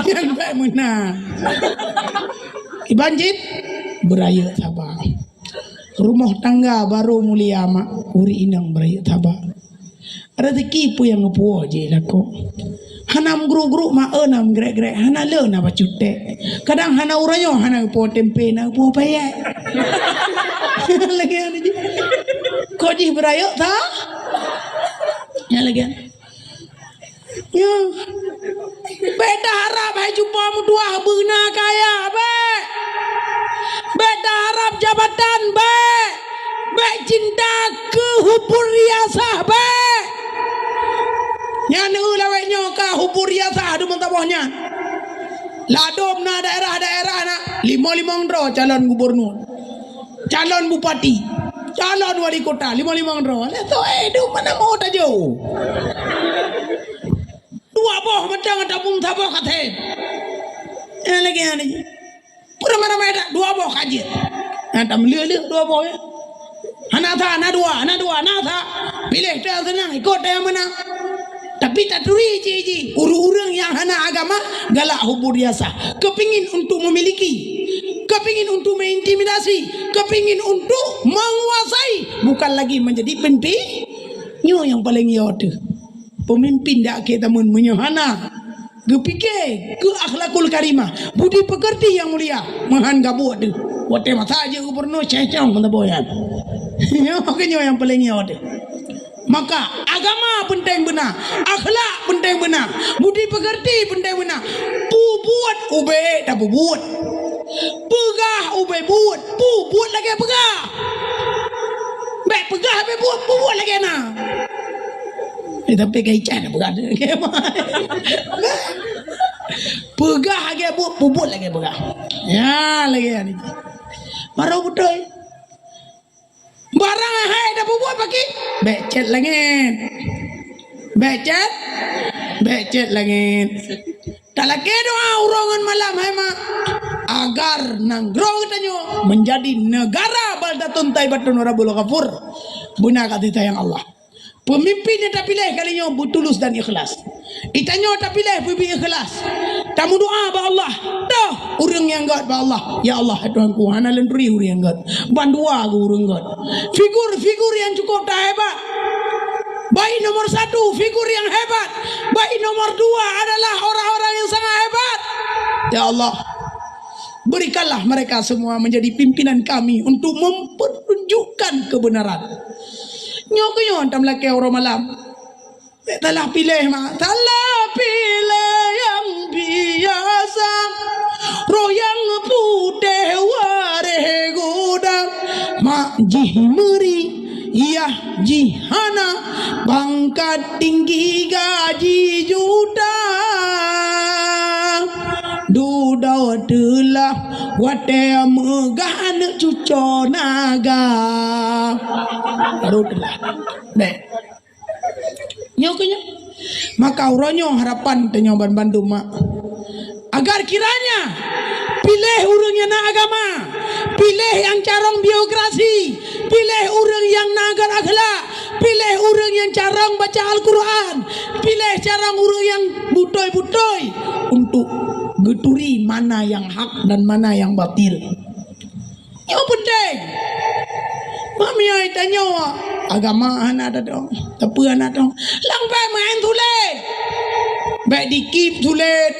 yang baik menang ibanjit beraya sabar rumah tangga baru mulia mak uri inang beraya sabar rezeki pu yang ngepuo je lah ko hanam guru-guru ma enam grek-grek hana le na bacute kadang hana urayo hana po tempe na po paye lagi ani ji ko ji berayo ta ya lagi ya beta harap hai jumpa mu dua beuna kaya be beta harap jabatan be cinta ke hubur riasah be yang ulawai nyoka hubur riasah du mentabohnya ladom na daerah-daerah na 5 dro calon gubernur calon bupati calon wali kota 5 dro leto du mana mau ta jauh dua boh macam tabung tabo kate lagi ani pura mana meda dua boh kaji ada melele dua boh ya Anatha, dua, anatha. Pilih dia senang, ikut dia menang. Tapi tak turi ciji. Urang-urang yang hana agama galak hubur riasah. Kepingin untuk memiliki, kepingin untuk mengintimidasi, kepingin untuk menguasai, bukan lagi menjadi pemimpin. Nyo yang paling yaudah. Pemimpin dak kita mun menyohana. Gepikir ke akhlakul karimah, budi pekerti yang mulia. Mahan gabuat tu. Wate mata aja gubernur cecong mentaboyan. Makanya yang paling ada. Maka agama penting benar, akhlak penting benar, budi pekerti penting benar. Buat ube tak buat, pegah ube buat lagi pegah. Baik pegah be buat lagi na. Tapi kaitan pegah pegah lagi buat lagi pegah. Ya lagi ni. Baru betul. Barang hai dah buat pagi. Becet langit. Becet langit. Tak lagi doa urangan malam hai mak. Agar nanggro katanya menjadi negara baldatun taibatun rabbul ghafur. Guna kata yang Allah. Pemimpinnya tak pilih kalinya tulus dan ikhlas. Itanya tak pilih pipi ikhlas. Tamu doa ba Allah. Dah urang yang god ba Allah. Ya Allah Tuhanku hana lenturi urang yang god. Bandua aku urang god. Figur yang cukup tak hebat. Baik nomor 1 figur yang hebat. Baik nomor 2 adalah orang-orang yang sangat hebat. Ya Allah, berikanlah mereka semua menjadi pimpinan kami untuk mempertunjukkan kebenaran. Nyok tam laki orang malam. Telah pilih mak, telah pilih yang biasa. Roh yang putih wareh gudang. Mak jihmeri, iya jihana. Pangkat tinggi gaji juta. Dudau telah wate megah anak cucu naga. Baru telah. Baik. Nyoknya. Maka uronyo harapan tenyoban Bandung mak. Agar kiranya pilih urang yang nak agama, pilih yang carong biografi, pilih urang yang nagar akhlak, pilih urang yang carong baca Al-Quran, pilih carong urang yang butoy-butoy untuk geturi mana yang hak dan mana yang batil. Yang penting mami ai tanya agama anak ada dong, tapi anak dong lang pa main tule Baik dikip sulit,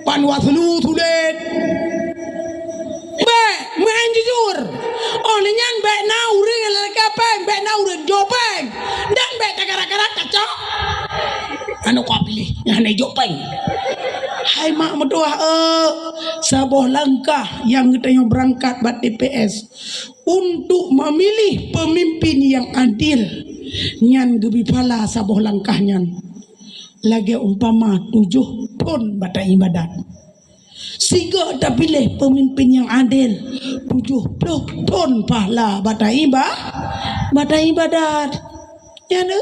panwaslu sulit. Baik main jujur. Oh nenyan baik nauri kapeng, baik nauri jopeng. Dan baik takara-kara kacau. Anu kau pilih, yang jopeng. Hai mak mertua, sebuah langkah yang kita yang berangkat buat TPS untuk memilih pemimpin yang adil. Nyan gebi pala sebuah langkahnya. Lagi umpama 7 tahun bata ibadat. Siga tak pilih pemimpin yang adil 70 tahun pahala bata ibadat. Ya ne?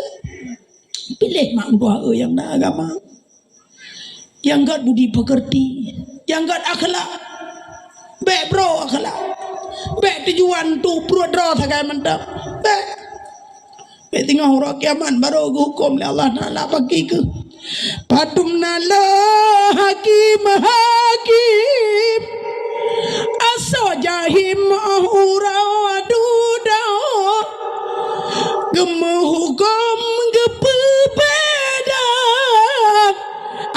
Pilih mak mertua yang nak agama. Yang gak budi pekerti, yang gak akhlak, baik bro akhlak, baik tujuan tu perut draw sakai mantap, baik tengah huruf kiaman baru hukum Allah Taala bagi ke, patum nala hakim aso jahim ahura aduda, gemuh hukum gepebeda.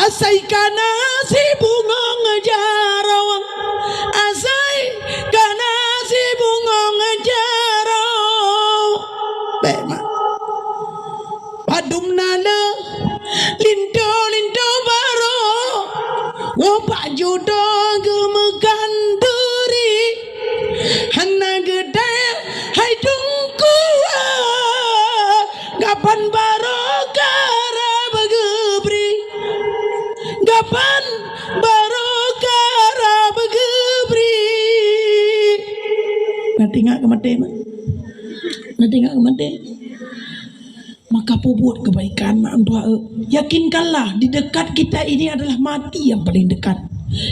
Asai kana si bunga ngejarawang, asai kana si bunga ngejaraw. Baik mak. Padum nala linto baro, wopak jodo gemegan duri, hana gede hai tungku, kapan baro kara bagebri. Kapan barokah begebri. Nanti ngak kemati mak. Nanti ngak kemati. Maka puput kebaikan mak doa. Yakinkanlah di dekat kita ini adalah mati yang paling dekat.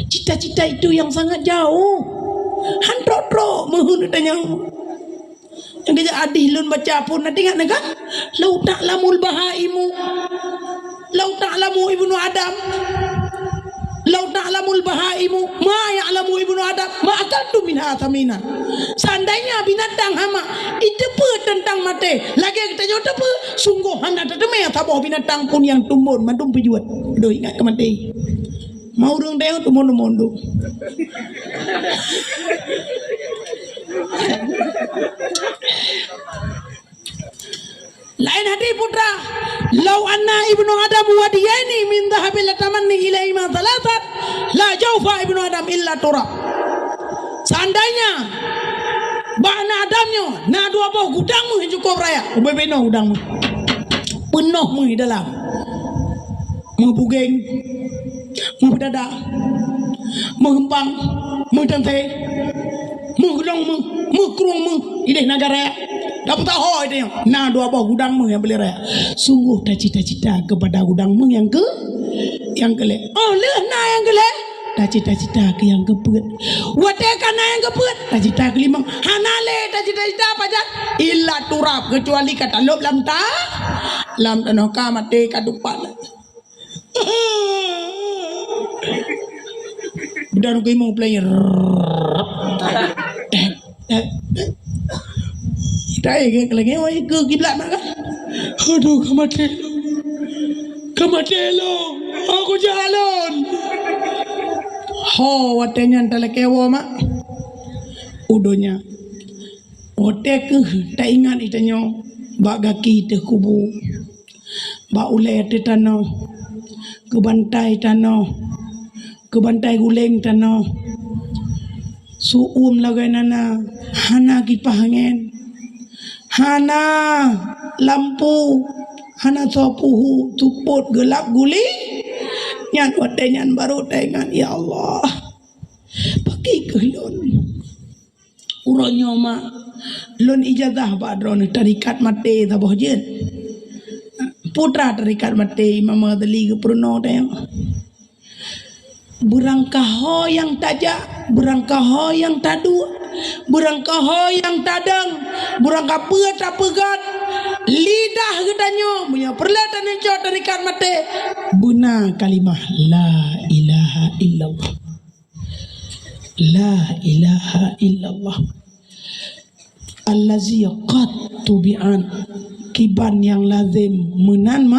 Cita-cita itu yang sangat jauh. Hantrok mohon tanya. Yang kerja adilun baca pun nanti ngak negak. Lau ta'lamul bahaimu. Lau ta'lamu ibnu Adam. Lau ta'lamul bahaimu ma ya'lamu ibnu Adam ma akaltu minha thamina. Seandainya binatang hama itepe tentang mate, lagi kita jauh tepe sungguh handa teteme taboh binatang pun yang tumbun mandum pejuat. Doh ingat ke mate. Mau dong deh tu mondo. Lain hati putra, lau anna ibnu Adam wadiyaini min dhahabil tamanni ilaihi ma thalathat la jaufa ibnu Adam illa turab. Seandainya bana Adamnya na dua buah gudangmu yang cukup raya, ubebeno gudangmu penuh mu di dalam, mu bugeng, mu berdada, mu hempang, mu tante, mu gulong, mu kurung, mu ini negara. Dapat tahu itu yang nah dua buah gudangmu yang beli raya. Sungguh dah cita-cita kepada gudangmu yang ke le. Oh le nah yang ke le. Dah cita-cita ke yang keput. Watekan nah yang keput. Dah cita ke limang. Hanale dah cita-cita apa aja? Illa turab kecuali kata lob lam ta. Lam tanah kamate kadupan. Budak kau mau player. Dai ke lagi oi ke kiblat nak kan. Aduh kamatelo. Aku jalan. Ho watenya antara kewo mak. Udonya. Otek tak ingat itanyo bak gaki te kubu. Bak ule te tano. Ke bantai tano. Ke bantai guleng tano. Suum lagai nana. Hana kipahangen. Hana lampu, hana sopuhu, tuput gelap guli, nyan wate nyan baru dengan ya Allah, pakai kelon, uronyo ma, lon ijazah badron tarikat mate taboh jen, putra tarikat mate mama deli ke pruno tayang, burangkaho yang tajak, burangkaho yang tadu. Burangkaho yang tadang, burangka tak pegat, lidah gedanyo punya perlatan yang jauh dari kan mate. Buna kalimah la ilaha illallah, la ilaha illallah. Allazi qad tubi'an, kiban yang lazim menan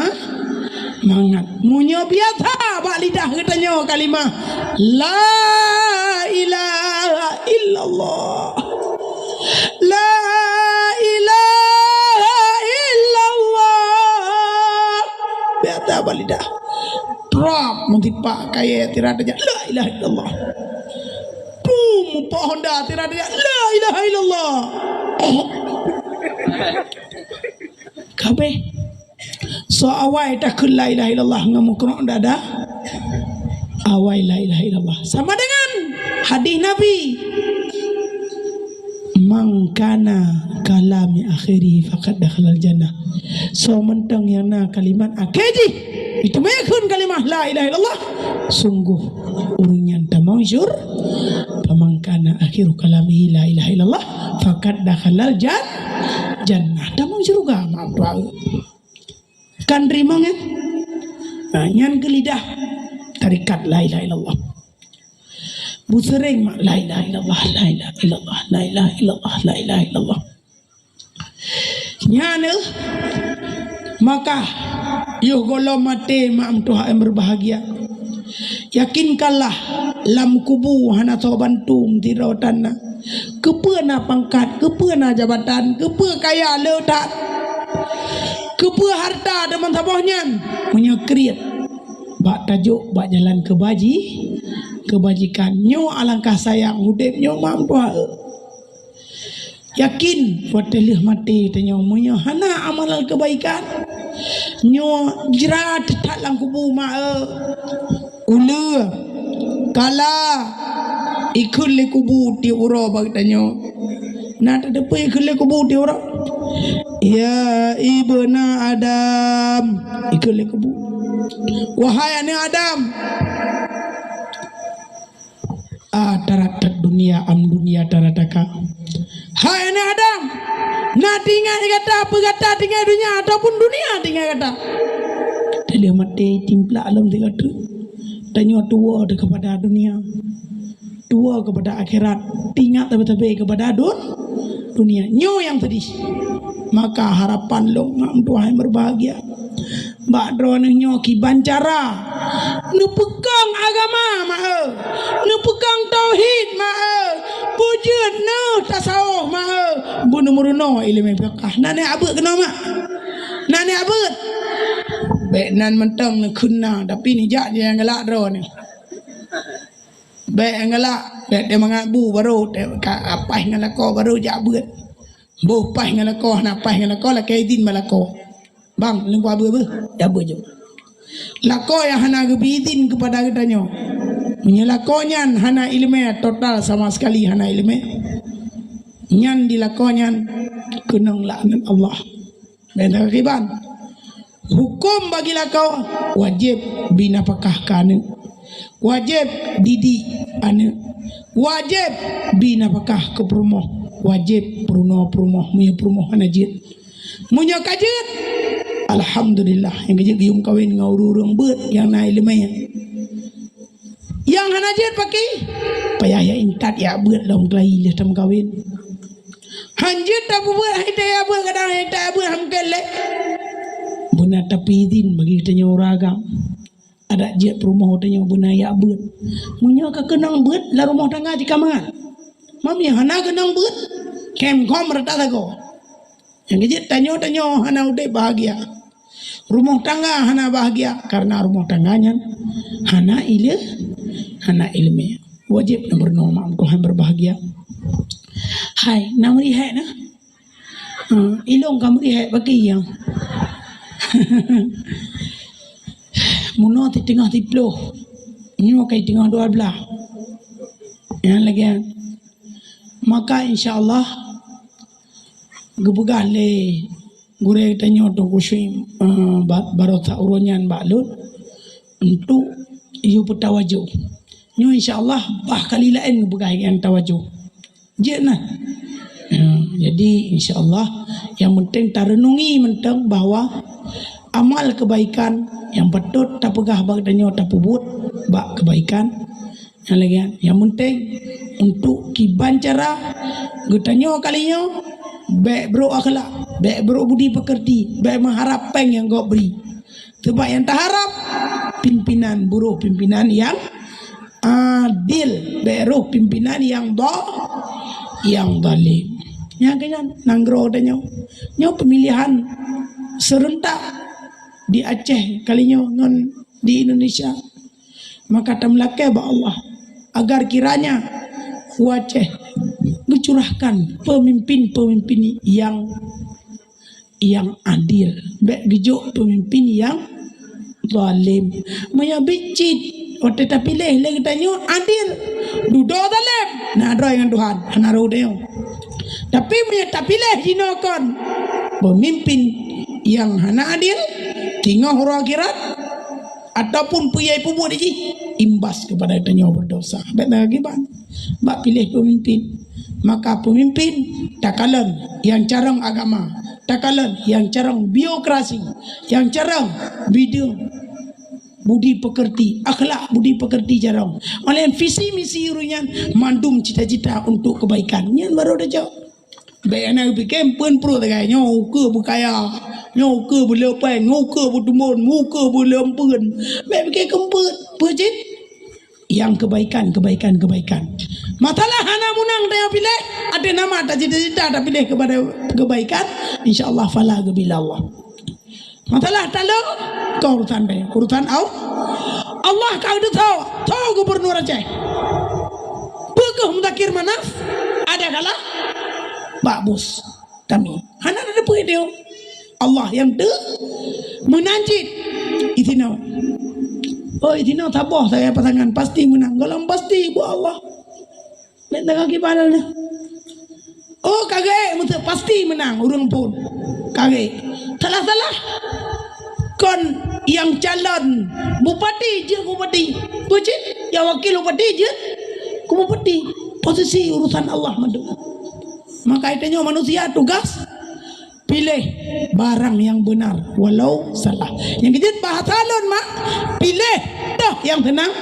Mangat munyo biasa bak lidah katanya kalimah la ilaha illallah. La ilaha illallah. Biasa bak lidah. Drop mutipak kaya tiradanya la ilaha illallah. Boom pak Honda tiradanya la ilaha illallah. Kabeh so awai tak la ilaha illallah ngamu kena dada awai la ilaha illallah sama dengan hadis Nabi man kana kalami akhiri faqad dakhalal jannah. So mentang yang na kalimat akhiri itu mekun kalimat la ilaha illallah sungguh urunyan tamaujur pamangkana akhiru kalami la ilaha illallah faqad dakhalal jannah tamaujur juga maaf doa kan terima kan? Nah, yang ke lidah tarikat la ilaha illallah. Bu sering mak la ilaha illallah, la ilaha illallah, la ilaha illallah, la ilaha illallah. Nyana maka yo golo mate mak Tuhan yang berbahagia. Yakinkanlah lam kubu hana sobantum tirotanna. Kepeuna pangkat, kepeuna jabatan, kepe kaya letak. Kepa harta deman sabohnya punya kriat bak tajuk bak jalan kebajikan nyo alangkah sayang hudip nyo mak tua yakin watelih mati tanyo munyo hana amalan kebaikan nyo jerat tak lang kubu mak ulu kala ikut le kubu ti uro bag tanyo na depe ikut le kubu ti uro. Ya ibna Adam ikut le kubu. Wahai anak Adam, taratat dunia am dunia tarataka. Hai anak Adam, nak tinggal kata apa kata tinggal dunia ataupun dunia tinggal kata. Dia mati timpla alam tiga tu. Tanya tua kepada dunia, tua kepada akhirat, tinggal tapi kepada dunia. Nyo yang tadi. Maka harapan lo mak Tuhan berbahagia. Mbak drone nyoki bancara. Nu pegang agama mak. Nu pegang tauhid mak. Pujud nu tasawuf mak. Bu nomor no ilmu fiqh. Nane abut kena mak. Nane abut. Baik nan mentang nu kena tapi ni jak je yang gelak drone ni. Baik yang gelak, baik dia mengabu baru apa yang lako baru jak abut. Boh pai ngalako nak pai ngalako la kaidin malako. Bang, lengku abu dah je. Lako yang hana gebidin kepada katanya. Menyelakonya hana ilmu total sama sekali hana ilmu. Nyan dilakonya kenang laknat Allah. Benda riban. Hukum bagi lako wajib binapakah kana. Wajib didik anak. Wajib binapakah ke perumoh. Wajib perumoh punya perumoh anajid munya kajit alhamdulillah yang kajit gium kawin ngaururung bet yang naik lemah yang anajid pakai payah ya intat ya bet dalam kelai dalam kawin hanjit tak buat hidayah bet kadang hidayah bet hamkele buna tapi izin bagi kita nyoragam ada jet perumoh tanya buna ya bet munya kekenang bet la rumah tangga di kamangan mami hana kenang bet kem kom rata lago yang kejit tanyo hana udah bahagia rumah tangga hana bahagia karena rumah tangganya hana ilmu wajib nomor normal Tuhan berbahagia. Hai nak merihat na ilong kamu merihat bagi yang muno di tengah tiploh nyo kay tengah dua belah yang lagi maka insyaallah gebegah le gure tanyo to kusyim barota uronyan balut untuk iu putawaju nyo insyaallah bah kali lain gebegah yang tawaju je nah jadi insyaallah yang penting tarenungi mentang bahwa amal kebaikan yang patut tak pegah bag tanyo tak pubut bak kebaikan yang lagi yang penting untuk kiban cara gutanyo kalinya baik bro akhlak baik bro budi pekerti baik mengharapkan yang kau beri Sebab yang terharap pimpinan buruh pimpinan yang adil, beruh pimpinan yang zalim. Ya kan nanggro danyo. Nyo pemilihan serentak di Aceh kalinya ngon di Indonesia. Maka tamlake ba Allah agar kiranya Aceh mencurahkan pemimpin-pemimpin yang adil, baik gejuk pemimpin yang zalim. Maya bicit ote ta pilih lagi tanyo adil. Dudo zalim. Nah ada dengan Tuhan, hanaru deo. Tapi maya ta pilih jinokon pemimpin yang hana adil, tinggal hura akhirat ataupun puyai pubu di imbas kepada tanyo berdosa. Baik lagi bang. Bak pilih pemimpin. Maka pemimpin takalan yang carang agama, takalan yang carang biokrasi, yang carang bidung budi pekerti, akhlak budi pekerti carang. Oleh visi misi urunyan mandum cita-cita untuk kebaikan. Nyan baru dah jauh. Baik anak bikin pun pro tegak nyo ke berkaya, nyo ke berlepai, nyo ke bertumun, muka berlempun. Baik bikin kemput, pejit yang kebaikan. Matalah hana munang dia pilih ada nama ada cita-cita ada pilih kepada kebaikan, insyaallah fala bila Allah. Matalah talo kau urutan dia, urutan Allah kau itu tahu gubernur Aceh. Pekeh mudakir manaf ada kala Pak Bos kami. Hana ada pergi dia. Allah yang menanjit itinau. Oh itinau tabah saya pasangan pasti menang. Kalau pasti bu Allah. Nek kaki padalnya. Oh kagak mesti pasti menang urang pun. Kagak. Salah. Kon yang calon bupati je bupati. Bujit yang wakil bupati je. Ku bupati. Posisi urusan Allah madu. Maka itanya manusia tugas pilih barang yang benar walau salah. Yang kejut bahasa lon mak pilih dah yang tenang,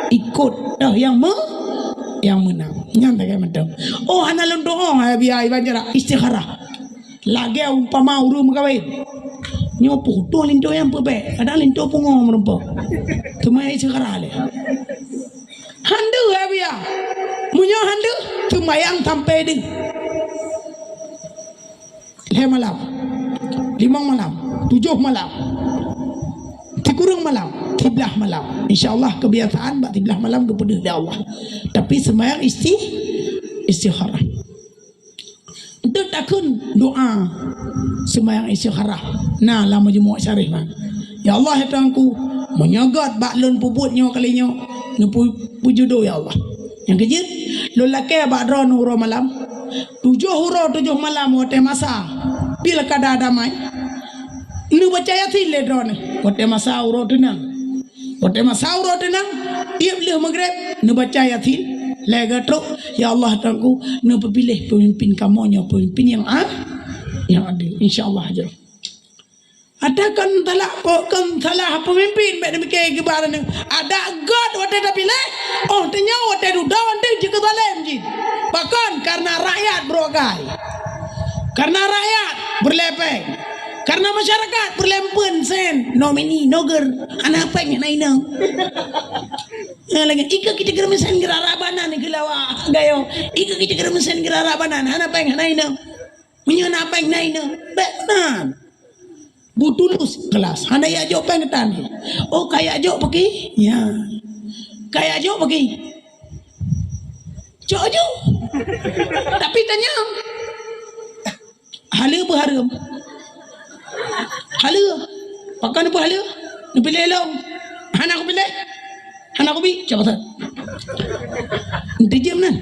ikut dah yang menang. Nyampe kayak macam. Oh analun doa biar ibarat istikharah. Lagi umpama urus kawin. Nyopo tu linto yang pepe, ada linto pungo merempo. Cuma istikharah le. Handu biar. Munyo handu cuma yang sampai ding. 5 malam, 5 malam, 7 malam, 3 malam, 13 malam. InsyaAllah kebiasaan bak 13 malam kepada Allah. Tapi sembahyang istikharah. Itu takun doa sembahyang istikharah. Nah lah majmuk syarif man. Ya Allah ya Tuhanku, menyogot bak lun puputnya kalinya, pujudo ya Allah. Yang kejut, lun laki bak dron huruf malam. 7 malam wote masa bila kada damai nu baca yasin le drone wote masa uro tenang dia boleh maghrib nu baca yasin le gatro ya Allah Tuhanku nu pilih pemimpin kamunya pemimpin yang adil insyaallah aja ada kan salah pemimpin mek demikian kebaran ada god wote dah pilih oh tanya wote duda wote juga zalim jin. Bahkan karena rakyat berogai, karena rakyat berlepeng, karena masyarakat berlempun sen nomini noger anak pengen nainang. Lagi ika kita keremesen gerarabanan gelawa gayo ika kita keremesen gerarabanan anak pengen nainang. Punya anak pengen nainang. Benar. Butulus kelas. Hana ya jo pengetan. Oh kayak jo pergi? Ya. Kayak jo pergi. Jojo. Tapi tanya. Hala berharga. Hala. Pakai apa hala? Ni pilih long. Hana aku pilih. Hana aku bi. Coba tak. Nanti jam nan.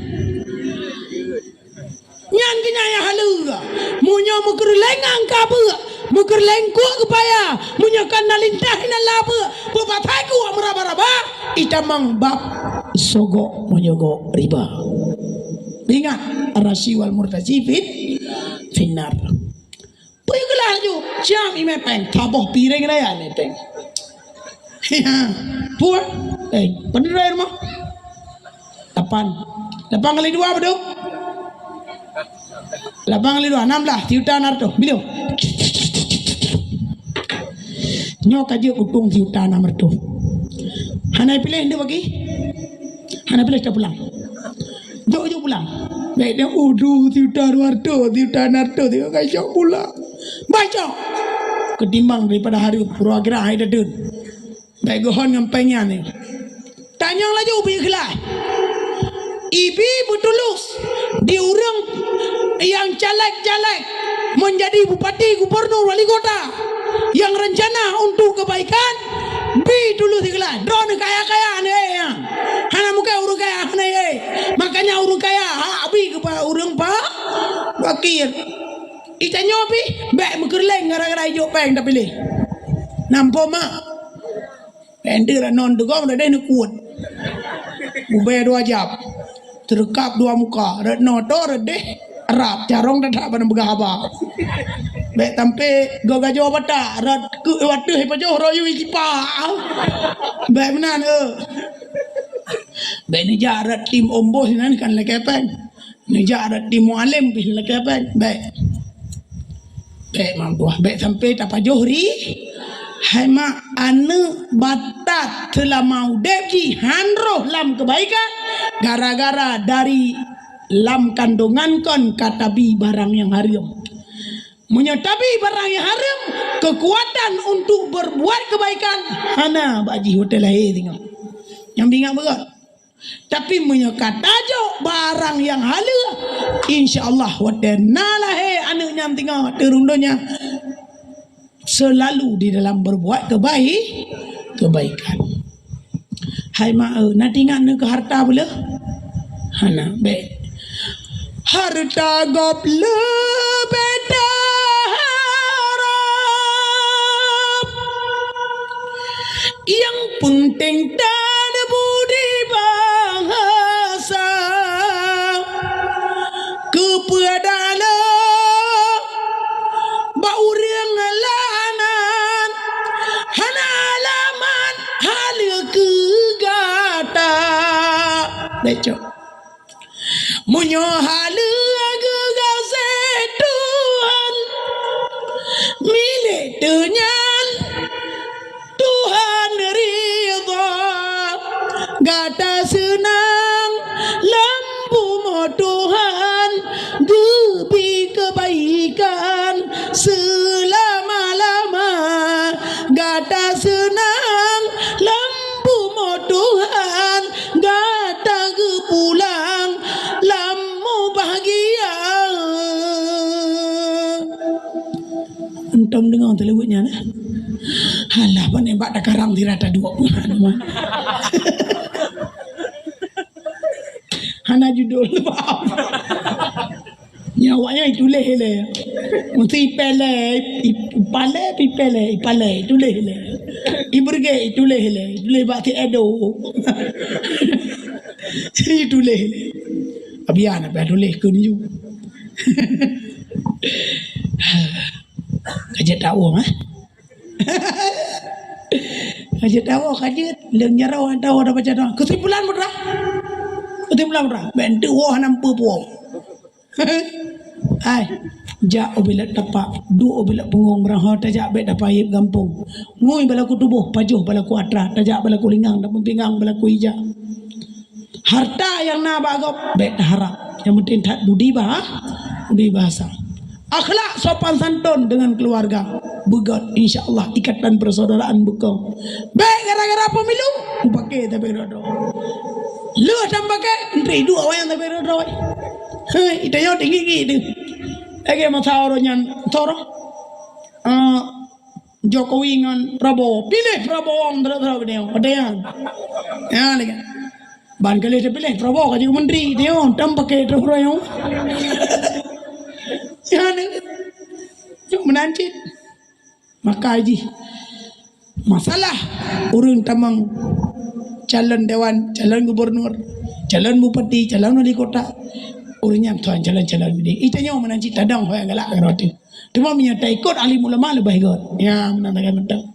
Nyan kena ya hala. Munya muker lengang ka apa? Muker lengku kepaya. Munya kan nalintah nalapa. Bapak ku meraba-raba. Itamang bab sogok menyogok riba. Ingat arasi wal murtaji finnar. Pergilah ju jam ime peng taboh piring raya ni peng. Puan, bener air mah. 8 kali 2 betul? 8 kali 2 16 tiutan arto. Bilo. Nyok aja utung si utana mertu. Hanai pilih dia bagi. Hanai pilih dah pulang. Jauh pulang. Baik dia udu si utana mertu, si utana mertu dia kacau pulang. Baca. Ketimbang daripada hari purwagira hai dah dun. Baik gohon ngampainya ni. Tanya lagi ubi gelai. Ibi betulus diurang yang caleg-caleg menjadi bupati, gubernur, wali kota yang rencana untuk kebaikan bi dulu digelar drone kaya-kaya nih ya hana muka urung kaya hana ye makanya urung kaya abi ke urung pa wakil itanya bi baik mekerleng gara-gara hijau peng dah pilih nampo mak pendir non dugong dah dia kuat ubay 2 jam terkap 2 muka retno to deh Arab carong dah tak pada begahaba. Baik tampe goga Jawa Batak rat ku watu he pajo royu ikipa. Baik menan Baik ni jarat tim ombo sinan kan lekepen. Ni jarat tim mualim bis lekepen. Baik. Baik mampu. Baik sampai tak pajo ri. Hai mak anu batat telah mau deji hanroh lam kebaikan gara-gara dari lam kandungan kon katabi barang yang haram menyatabi barang yang haram kekuatan untuk berbuat kebaikan hana baji hotel lahir tengok yang bingat berat tapi menyakatajo barang yang halal insyaallah hotel nalahe anu nyam tengok terundonya selalu di dalam berbuat kebaikan hai ma natingan ke harta pula hana baik harta goble beda harap yang penting dan budi bahasa kepada bauriang lanan hanalaman hal kegata becok munyo halu gegase Tuhan milik dengan Tuhan ridha gata senang lampu mo Tuhan gebi kebaikan selama-lama gata senang lampu mo Tuhan gata ke pulang lamu bahagia entom dengar telewutnya nah halah penembak dah karang dirata 2 hana judul maaf nyawanya itu leh mesti pele itu leh ibrge itu leh bakti edo itu leh abiana ba leh ke ni kajet tahu kajet tahu kajet leng nyarau tahu ada baca doa kesimpulan mudah bentu wah nampu puang ai ja obila tapak du obila pungong berah tajak bet dapat yip gampung ngui balaku tubuh pajuh balaku atra tajak balaku lingang dan pinggang balaku ija harta yang na bagop bet harap yang penting tak budi bahasa akhlak sopan santun dengan keluarga bugat insyaallah ikatan persaudaraan bukau baik gara-gara pemilu pakai tapi rodo lu tambahkan entri 2 orang tapi rodo itu yo tinggi gitu lagi masa orangnya toro Jokowi dengan Prabowo pilih Prabowo terus dia ada yang ya lagi ban kali dia pilih Prabowo jadi menteri dia tambah pakai terus orang ya yuk menancit maka haji masalah urung tamang calon dewan calon gubernur calon bupati calon wali kota urungnya tuan calon-calon ini itanya menancit tadang hoyang galak roti cuma menyertai ikut alim ulama lebih baik ya menandakan mentang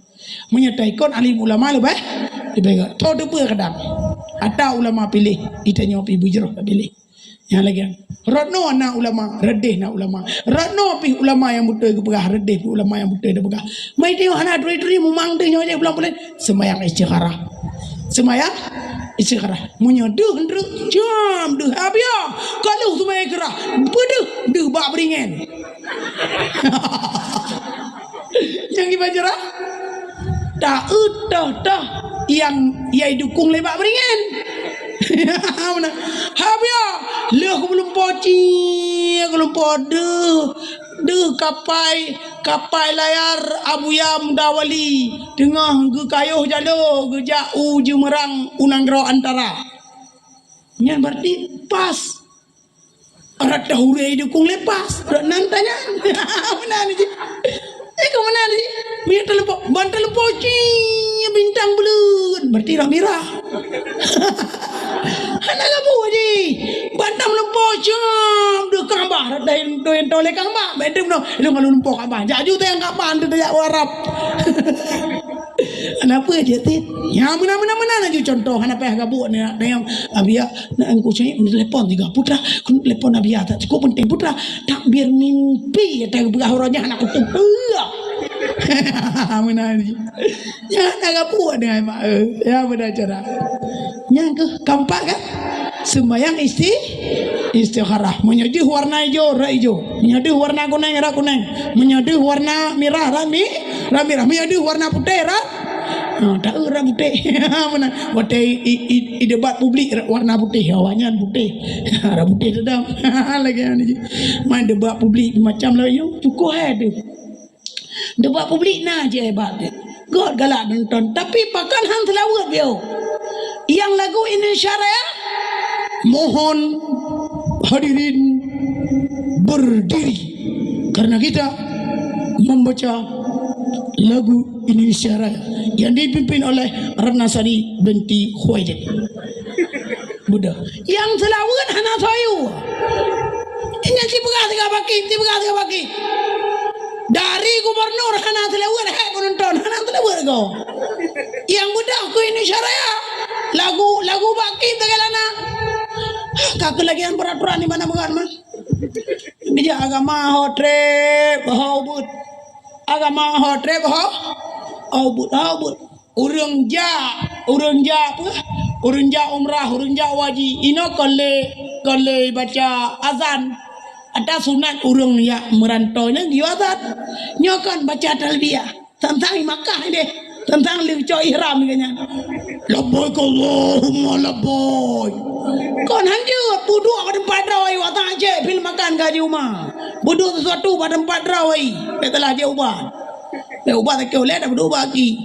menyertai ikut alim ulama lebih baik tahu depa kadang ada ulama pilih itanya pi bujur pilih Yang lagi Ratno anak ulama, redeh nak ulama. Ratno pi ulama yang betul ke pegah, redeh pi ulama yang betul ke pegah. Mai tengok anak duri-duri memang deh nyonya bulan-bulan. Semayang istikharah. Semayang istikharah. Menyoduh ndruk jam duh abia. Kalau semayang kerah, beduh duh bak beringen. Yang ibajarah dah yang ia dukung lebak beringen. Mana habia leh aku belum poci aku belum pode kapai layar abuyam dawali tengah ge kayuh jalo ge jau jumerang unang ro antara nyan berarti pas arat dahure dukung lepas nan tanya mana ni ke mana ni mi telepon bantal poci bintang belut berarti merah. Anak kamu je bandam lempok jam de kambah doyan tole kambah bedem no lu kalau lempok kambah jaju tu yang kapan tu tak warap. Kenapa dia tit ya mana aja contoh anak peh gabuk ni yang abia nak engkau cari telefon tiga putra kun telefon abia tak cukup penting putra tak biar mimpi tak berahuranya anak kutu. Mana ni ya nak gabuk dengan mak ya benda cara yang ke kampak kan sembahyang istikharah menyoduh warna hijau hijau menyoduh warna kuning kuning menyoduh warna merah merah menyoduh warna putih tak warna putih mana waktu i debat publik warna putih awalnya putih warna putih sedang lagi ni main debat publik macam lah yo cukup ada debat publik na je hebat God galak nonton tapi pakan hang selawat dia yang lagu Indonesia Raya mohon hadirin berdiri karena kita membaca lagu Indonesia Raya yang dipimpin oleh Ratnasari binti Khuwailid Buddha yang selawat hana sayu ini si begas tiga baki dari gubernur hana selawat penonton hana selawat kau yang budak ku Indonesia Raya lagu baki tegalana kak lagi yang peraturan di mana bukan mas bija agama hotre bahobut agama hotre bahobut urang ja umrah urang ja waji ino kole baca azan ada sunat urang ya merantau nya giwazat nyokan baca talbiyah tentang Makkah deh tentang liuco ihram kanya labbaik Allahumma labbaik kon hanjut buduk pada tempat rawai watang aje bil makan gaji rumah buduk sesuatu pada tempat rawai telah je ubat tak boleh dah buduk bagi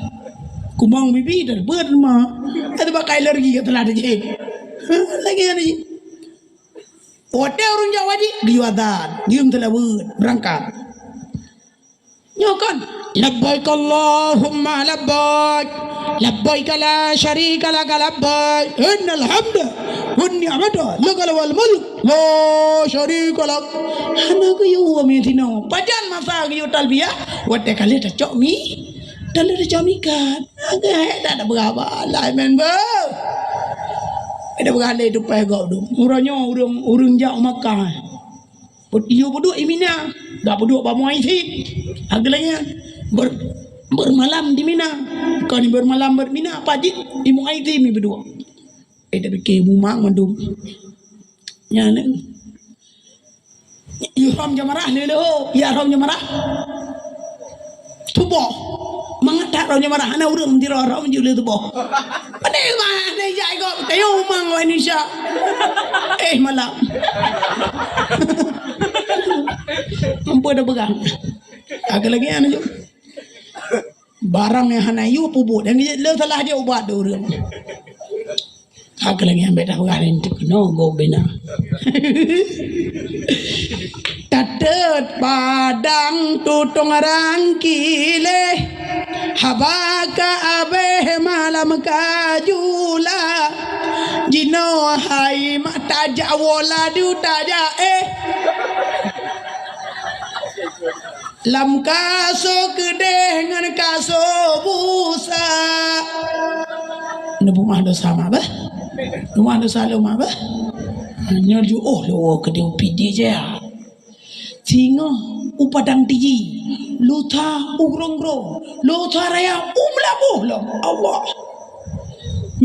kumang bibi dan beut mah ada pakai alergi telah je lagi ni hotel urang Jawa di giwadan gium telah berangkat nyokan labbaik Allahumma labbaik labbaik la syarika lak labbaik innal hamda wan ni'mata lakal wal mulk la syarika lak ana ku yu wa mitino pajan masa yu talbiyah wate kali ta cok mi dalam ta cok mi kan agak tak ada berapa lah men ba ada berapa tu pegau tu urangnya urang jak Makkah yu bodok imina dah bodok ba moi sit aglanya bermalam di Mina kau ni bermalam bermina pajit di Muaiti mi berdua dah fikir bumak mandum nyane ihram jamarah lelo ya ihram jamarah tubuh mangatak ihram jamarah ana urang di ihram jule tubuh ane mana jai kau tayo mang Indonesia malam mampu dah pegang agak lagi anu jo barang yang hanayu pupuk dan dia salah dia ubat dia orang agak lagi ambil dah pegang itu no go bina tatet padang tutung rangkile habaka abe malam kajula jino hai mata jawola diutaja lam kaso gede dengan kaso busa nebu mah dosa mah bah rumah dosa lu mah bah Hanya ju lo ke dia pidi je. Singa upadang tiji. Lutha ugrong-grong. Lutha raya umlabuh lo. Allah.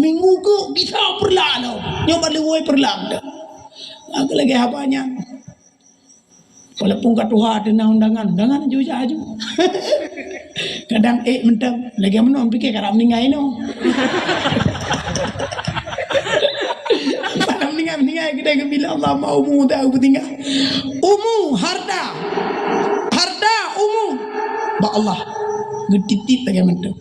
Minggu ke kita perlah lo. Nyoba lewai perlah dah. Aku lagi apanya. Walaupun kat Tuhan ada undangan juga aju. Kadang mentang lagi mana fikir kadang meninggal no. Meninggal kita bila Allah mau umum tahu bertinggal. Umum harta umum. Ba Allah ngetitit lagi mentang.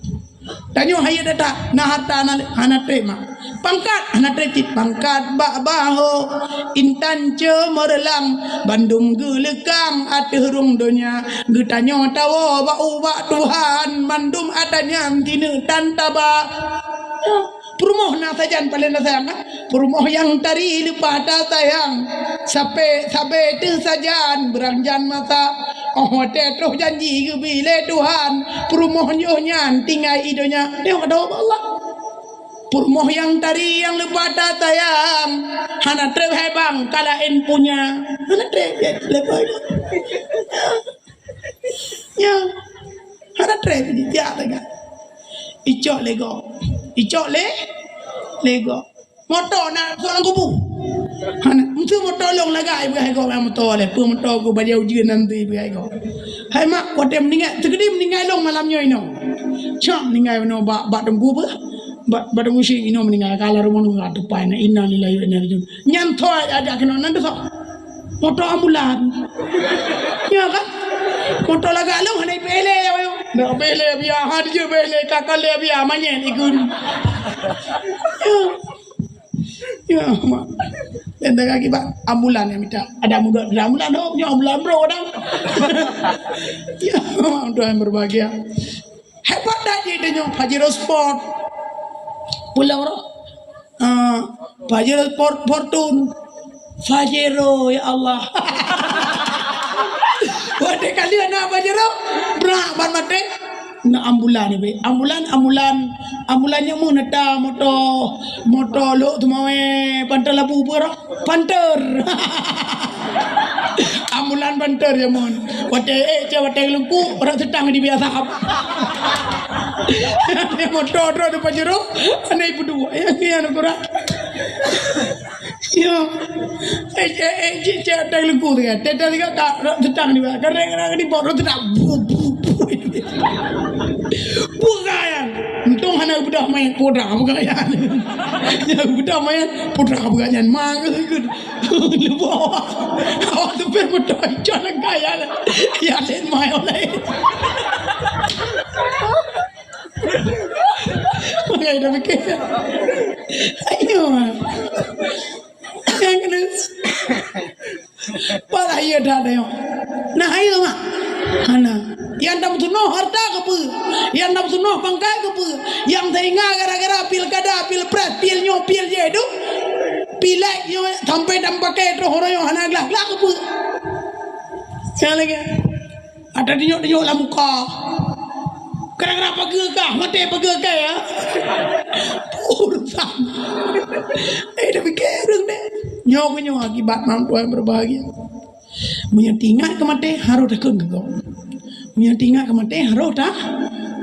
Tanyo haya data na harta anak tema. Pangkat anak tretit pangkat bak baho intan cemerlang Bandung gelekang aterung dunia getanyo tawo ba ubak Tuhan Bandung adanya tine tantaba Perumoh na sajan paling sayang perumoh yang tari lupa tak sayang sampai tu sajan berangjan masa tetro janji ke bila Tuhan perumoh nyonya tinggal idonya dia kata Allah perumoh yang tari yang lupa tak sayang hana trep hebang kalain punya hana trep lepas ya hana trep dia tak icok lego motor nak seorang kubu mesti motor long lagai begai kau motor le pu motor ku baju ujian nanti begai kau hai mak kau tem meninggal tegedi meninggal long malamnya ino cak meninggal no ba tunggu ba tunggu si ino meninggal kala rumah nu atu pai na inna lillahi wa inna ilaihi rajiun nyanto ada kena nanti so motor ambulan ya kan motor lagai long hanai pele ayo dah pele biar hadir pele kakak le biar manyen ikun ya mak dan kaki pak ambulan yang minta ada ambulan dong punya ambulan bro kadang ya untuk yang berbahagia hebat dah dia nyok Pajero Sport pulang bro Pajero Sport Fortune Pajero ya Allah wadah kalian nak Pajero berak ban mate na ambulan ni be ambulan yang mana ta moto lo tu mau panter labu pura panter ambulan panter ya mon wate lungku orang sedang di biasa moto tu Pajero anai berdua yang kurang yo ada lungku tu kan teta sedang di biasa kadang di bawah sedang bukan untung hana budak main putra bukan ya budak main putra bukan mang lu bawa awak tu berbudak jalan kaya ya lain main lain makai dah fikir ayo yang kena para iya dah dah nah ayo mak hana yang dapat sunoh harta kepu yang dapat sunoh pangkai kepu yang teringat gara-gara pilkada pilpres pilnyo pil je itu pilek yo sampai dan pakai tu orang yang hana gelak kepu saya lagi ada dinyok lah muka gara-gara pegegah mati pegegah ya urusan dah fikir ni nyok akibat mampu yang berbahagia punya tinggal ke mati harus takun ke kau punya tinggal ke mati harus tak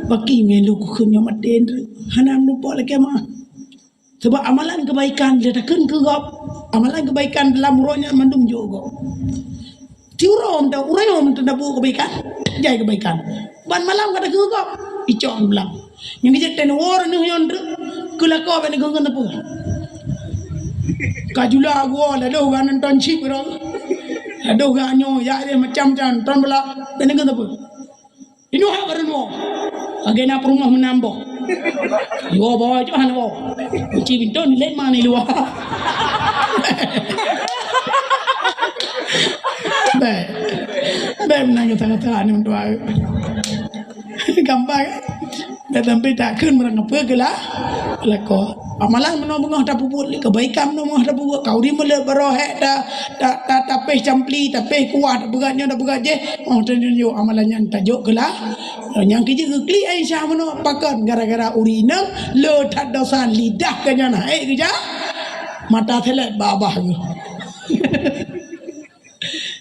baki melu kunya mati hanam lupa lagi mah sebab amalan kebaikan dia takun ke kau amalan kebaikan dalam rohnya mandung juga tiurom dah urayom tu dah buat kebaikan jai kebaikan ban malam kata ke kau icong belang yang dijat ten war ni yon kelakau ben gongon apa kajula gua dah kan nonton chip bro aduh ganyo ya dia macam-macam ton belak dengan apa ini hak berno agena rumah menambah yo bawa je han bawa uci binton lain mana luar baik menang kata-kata ni untuk gampang dah sampai tak kun merang apa gelah lako amalan menong dah puput kebaikan menong dah puput kau di mele barohek dah tapeh campli tapeh kuat begatnya dah begat je tunjuk amalannya tajuk gelah yang kerja kekli Aisyah menong pakan gara-gara urina le tak dosan lidah kanya naik kerja mata telet babah tu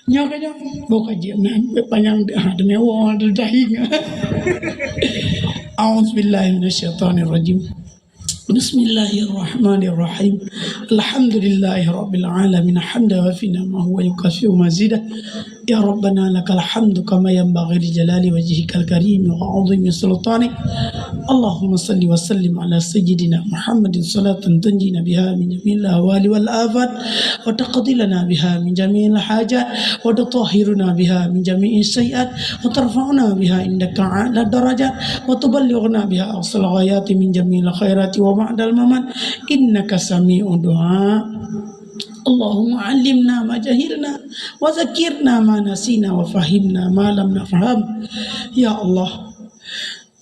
Nyoka boka jinan panjang demi wong dahi. A'udzubillahi minasyaitonir rajim. Bismillahirrahmanirrahim. Alhamdulillahi rabbil alamin hamdan wa fina ma huwa yukafi'u mazidah. Ya Rabbana lakal hamdu kama yanbaghi li jalali wajhikal karim wa 'azimi sultanik. Allahumma salli wa sallim ala sayyidina Muhammadin salatan tunjina biha min jami'il ahwali wal afat wa taqdi lana biha min jami'il hajat wa tutahhiruna biha min jami'is sayyi'at wa tarfa'una biha indaka 'ala darajat wa tuballighuna biha aqsal ghayati min jami'il khairati wa ba'dal mamat innaka sami'u du'a. Allahumma 'allimna ma jahilna wa zakirna ma nasina wa fahimna ma lam nafham. Ya Allah,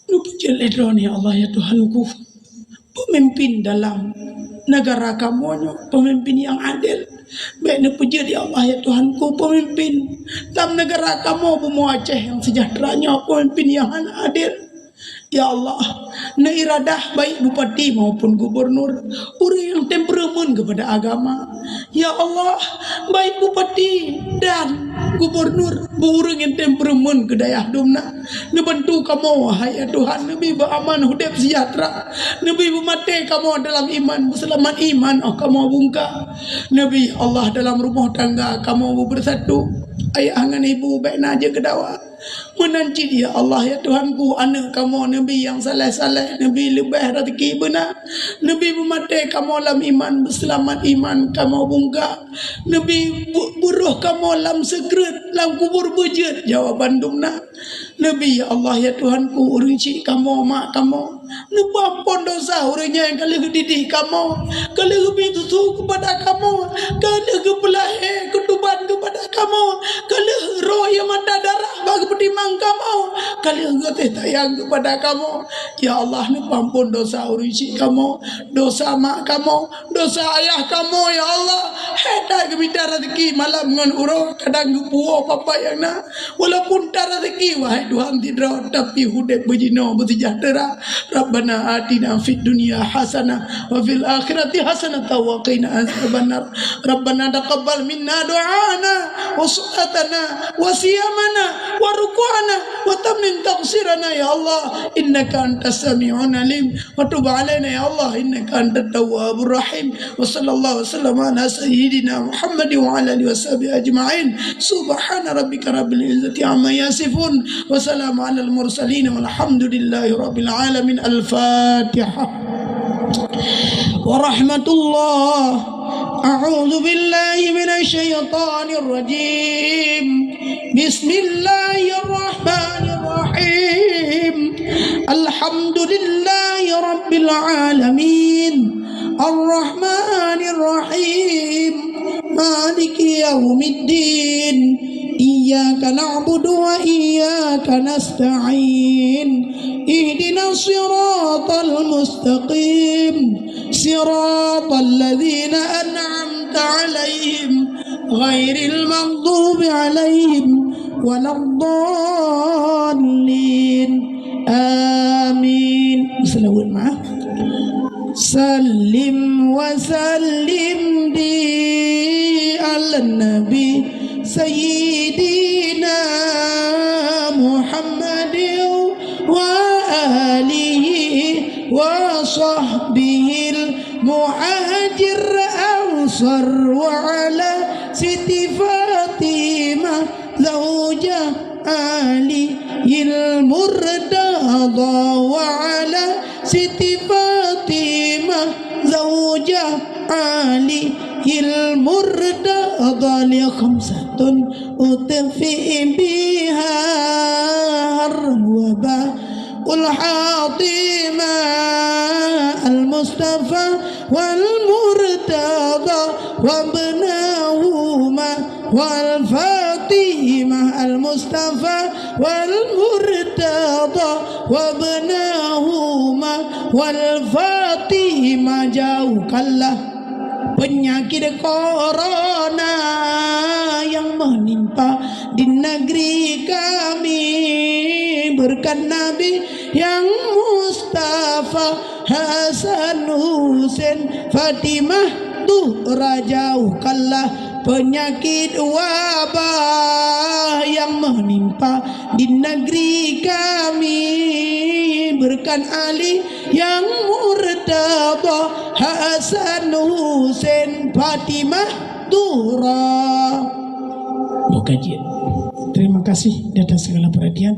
Nupujilah ya Allah ya Tuhanku, pemimpin dalam negara kamu, pemimpin yang adil. Baik nupuji ya Allah ya Tuhanku, pemimpin dalam negara kamu Bumi Aceh yang sejahteranya, pemimpin yang adil. Ya Allah, na iradah baik bupati maupun gubernur, orang yang temperamen kepada agama. Ya Allah, baik bupati dan gubernur, orang yang temperamen ke daya dumna. Nebantu kamu wahai Tuhan, Nabi beraman hudep sejahtera, Nabi bermati kamu dalam iman, berselamat iman, kamu bungka. Nabi Allah dalam rumah tangga kamu bersatu, ayah dengan ibu baik naja kedawa. Menanci dia Allah ya Tuhanku, anak kamu Nabi yang saleh-saleh, Nabi lebih rezeki benar, Nabi memati kamu dalam iman, berselamat iman kamu bungka. Nabi buruh kamu dalam segeret, dalam kubur bejat jawaban dumna. Nabi ya Allah ya Tuhanku, rinci kamu mak kamu, ampun dosa orangnya yang kali didik kamu, kali lebih tutu kepada kamu, kali kebelahe ketuban kepada kamu, kali roh yang mata darah bagi petimang kamu, kali getih tayang kepada kamu. Ya Allah, ampun dosa rinci kamu, dosa mak kamu, dosa ayah kamu. Ya Allah, heda kebita rezeki malam ngan uro kadang gepuo papa yang na, walaupun tak rezeki wahai Tuhan tidak, tapi hudep bejino bersejahtera. Rabbana atina fid dunya hasanah wa fil akhirati hasanah wa qina azabannar. Rabbana taqabbal minna du'ana wa salatana wa siyamana wa ruku'ana wa tammin taqsirana ya Allah, innaka antas sami'un alim wa tub alaina ya Allah, innaka antat tawwabur rahim. Wa sallallahu wasallam ala sayyidina Muhammad wa ala alihi washabihi ajma'in. Subhana rabbika rabbil izzati amma yasifun wa salamun alal mursalin walhamdulillahi rabbil alamin. Al-Fatihah. Wa rahmatullah. A'udzu billahi minasy syaithanir rajim. Bismillahirrahmanirrahim. Alhamdulillahi rabbil alamin. Ar-Rahmanir Rahim. Maliki yaumiddin. Iyyaka na'budu wa iyyaka nasta'in. Ihdinas siratal mustaqim. Siratal ladzina an'amta 'alaihim ghairil maghdubi 'alaihim waladdallin. Amin. Salawat ma'ah. Salim wa sallim di ala nabi sayyidina Muhammadin wa alihi wa sahbihil muhajir ansar wa ala siti Fatimah zawjah aliyil murdada wa ala siti Fatimah zawjah aliyil murdada li khamsatun utfi biha wa ul hatima al mustafa wal murtada wa ibnahuma wal fatimah al mustafa wal murtada wa ibnahuma wal fatimah. Jauhkanlah penyakit corona yang menimpa di negeri kami, berkat Nabi yang Mustafa Hasan Husain Fatimah Tuhra. Jauhkanlah penyakit wabah yang menimpa di negeri kami. Berikan Ali yang murtabah, Hasan Hussein Fatimah Dura. Mukajian. Terima kasih di atas segala perhatian.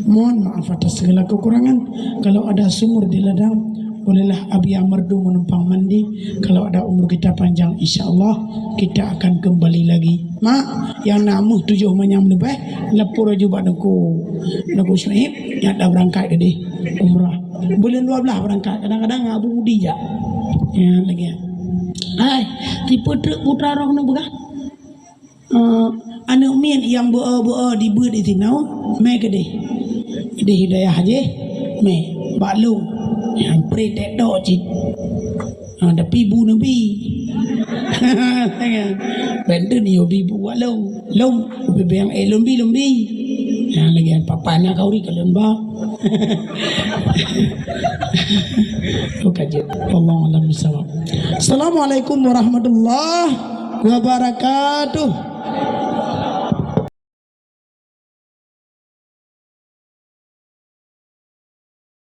Mohon maaf atas segala kekurangan. Kalau ada sumur di ladang, bolehlah Abi Amardu menumpang mandi. Kalau ada umur kita panjang, insyaAllah kita akan kembali lagi. Mak, yang namuh 7 manyam lebih, lepur juga naku Syuib, yang dah berangkat ke di umrah. Bulan 12 berangkat, kadang-kadang Abu Budi je. Ya, lagi. Hai, tipe truk putra roh nak berkah? Anak min yang boa di bud di sini, me ke deh hidayah aja, me balu yang pretek do cik, ada pibu nabi, benda ni obi bu long, obi yang lombi, yang lagi papanya kau ri kalian ba, kajian, Allah alam bisawab. Assalamualaikum warahmatullahi wabarakatuh.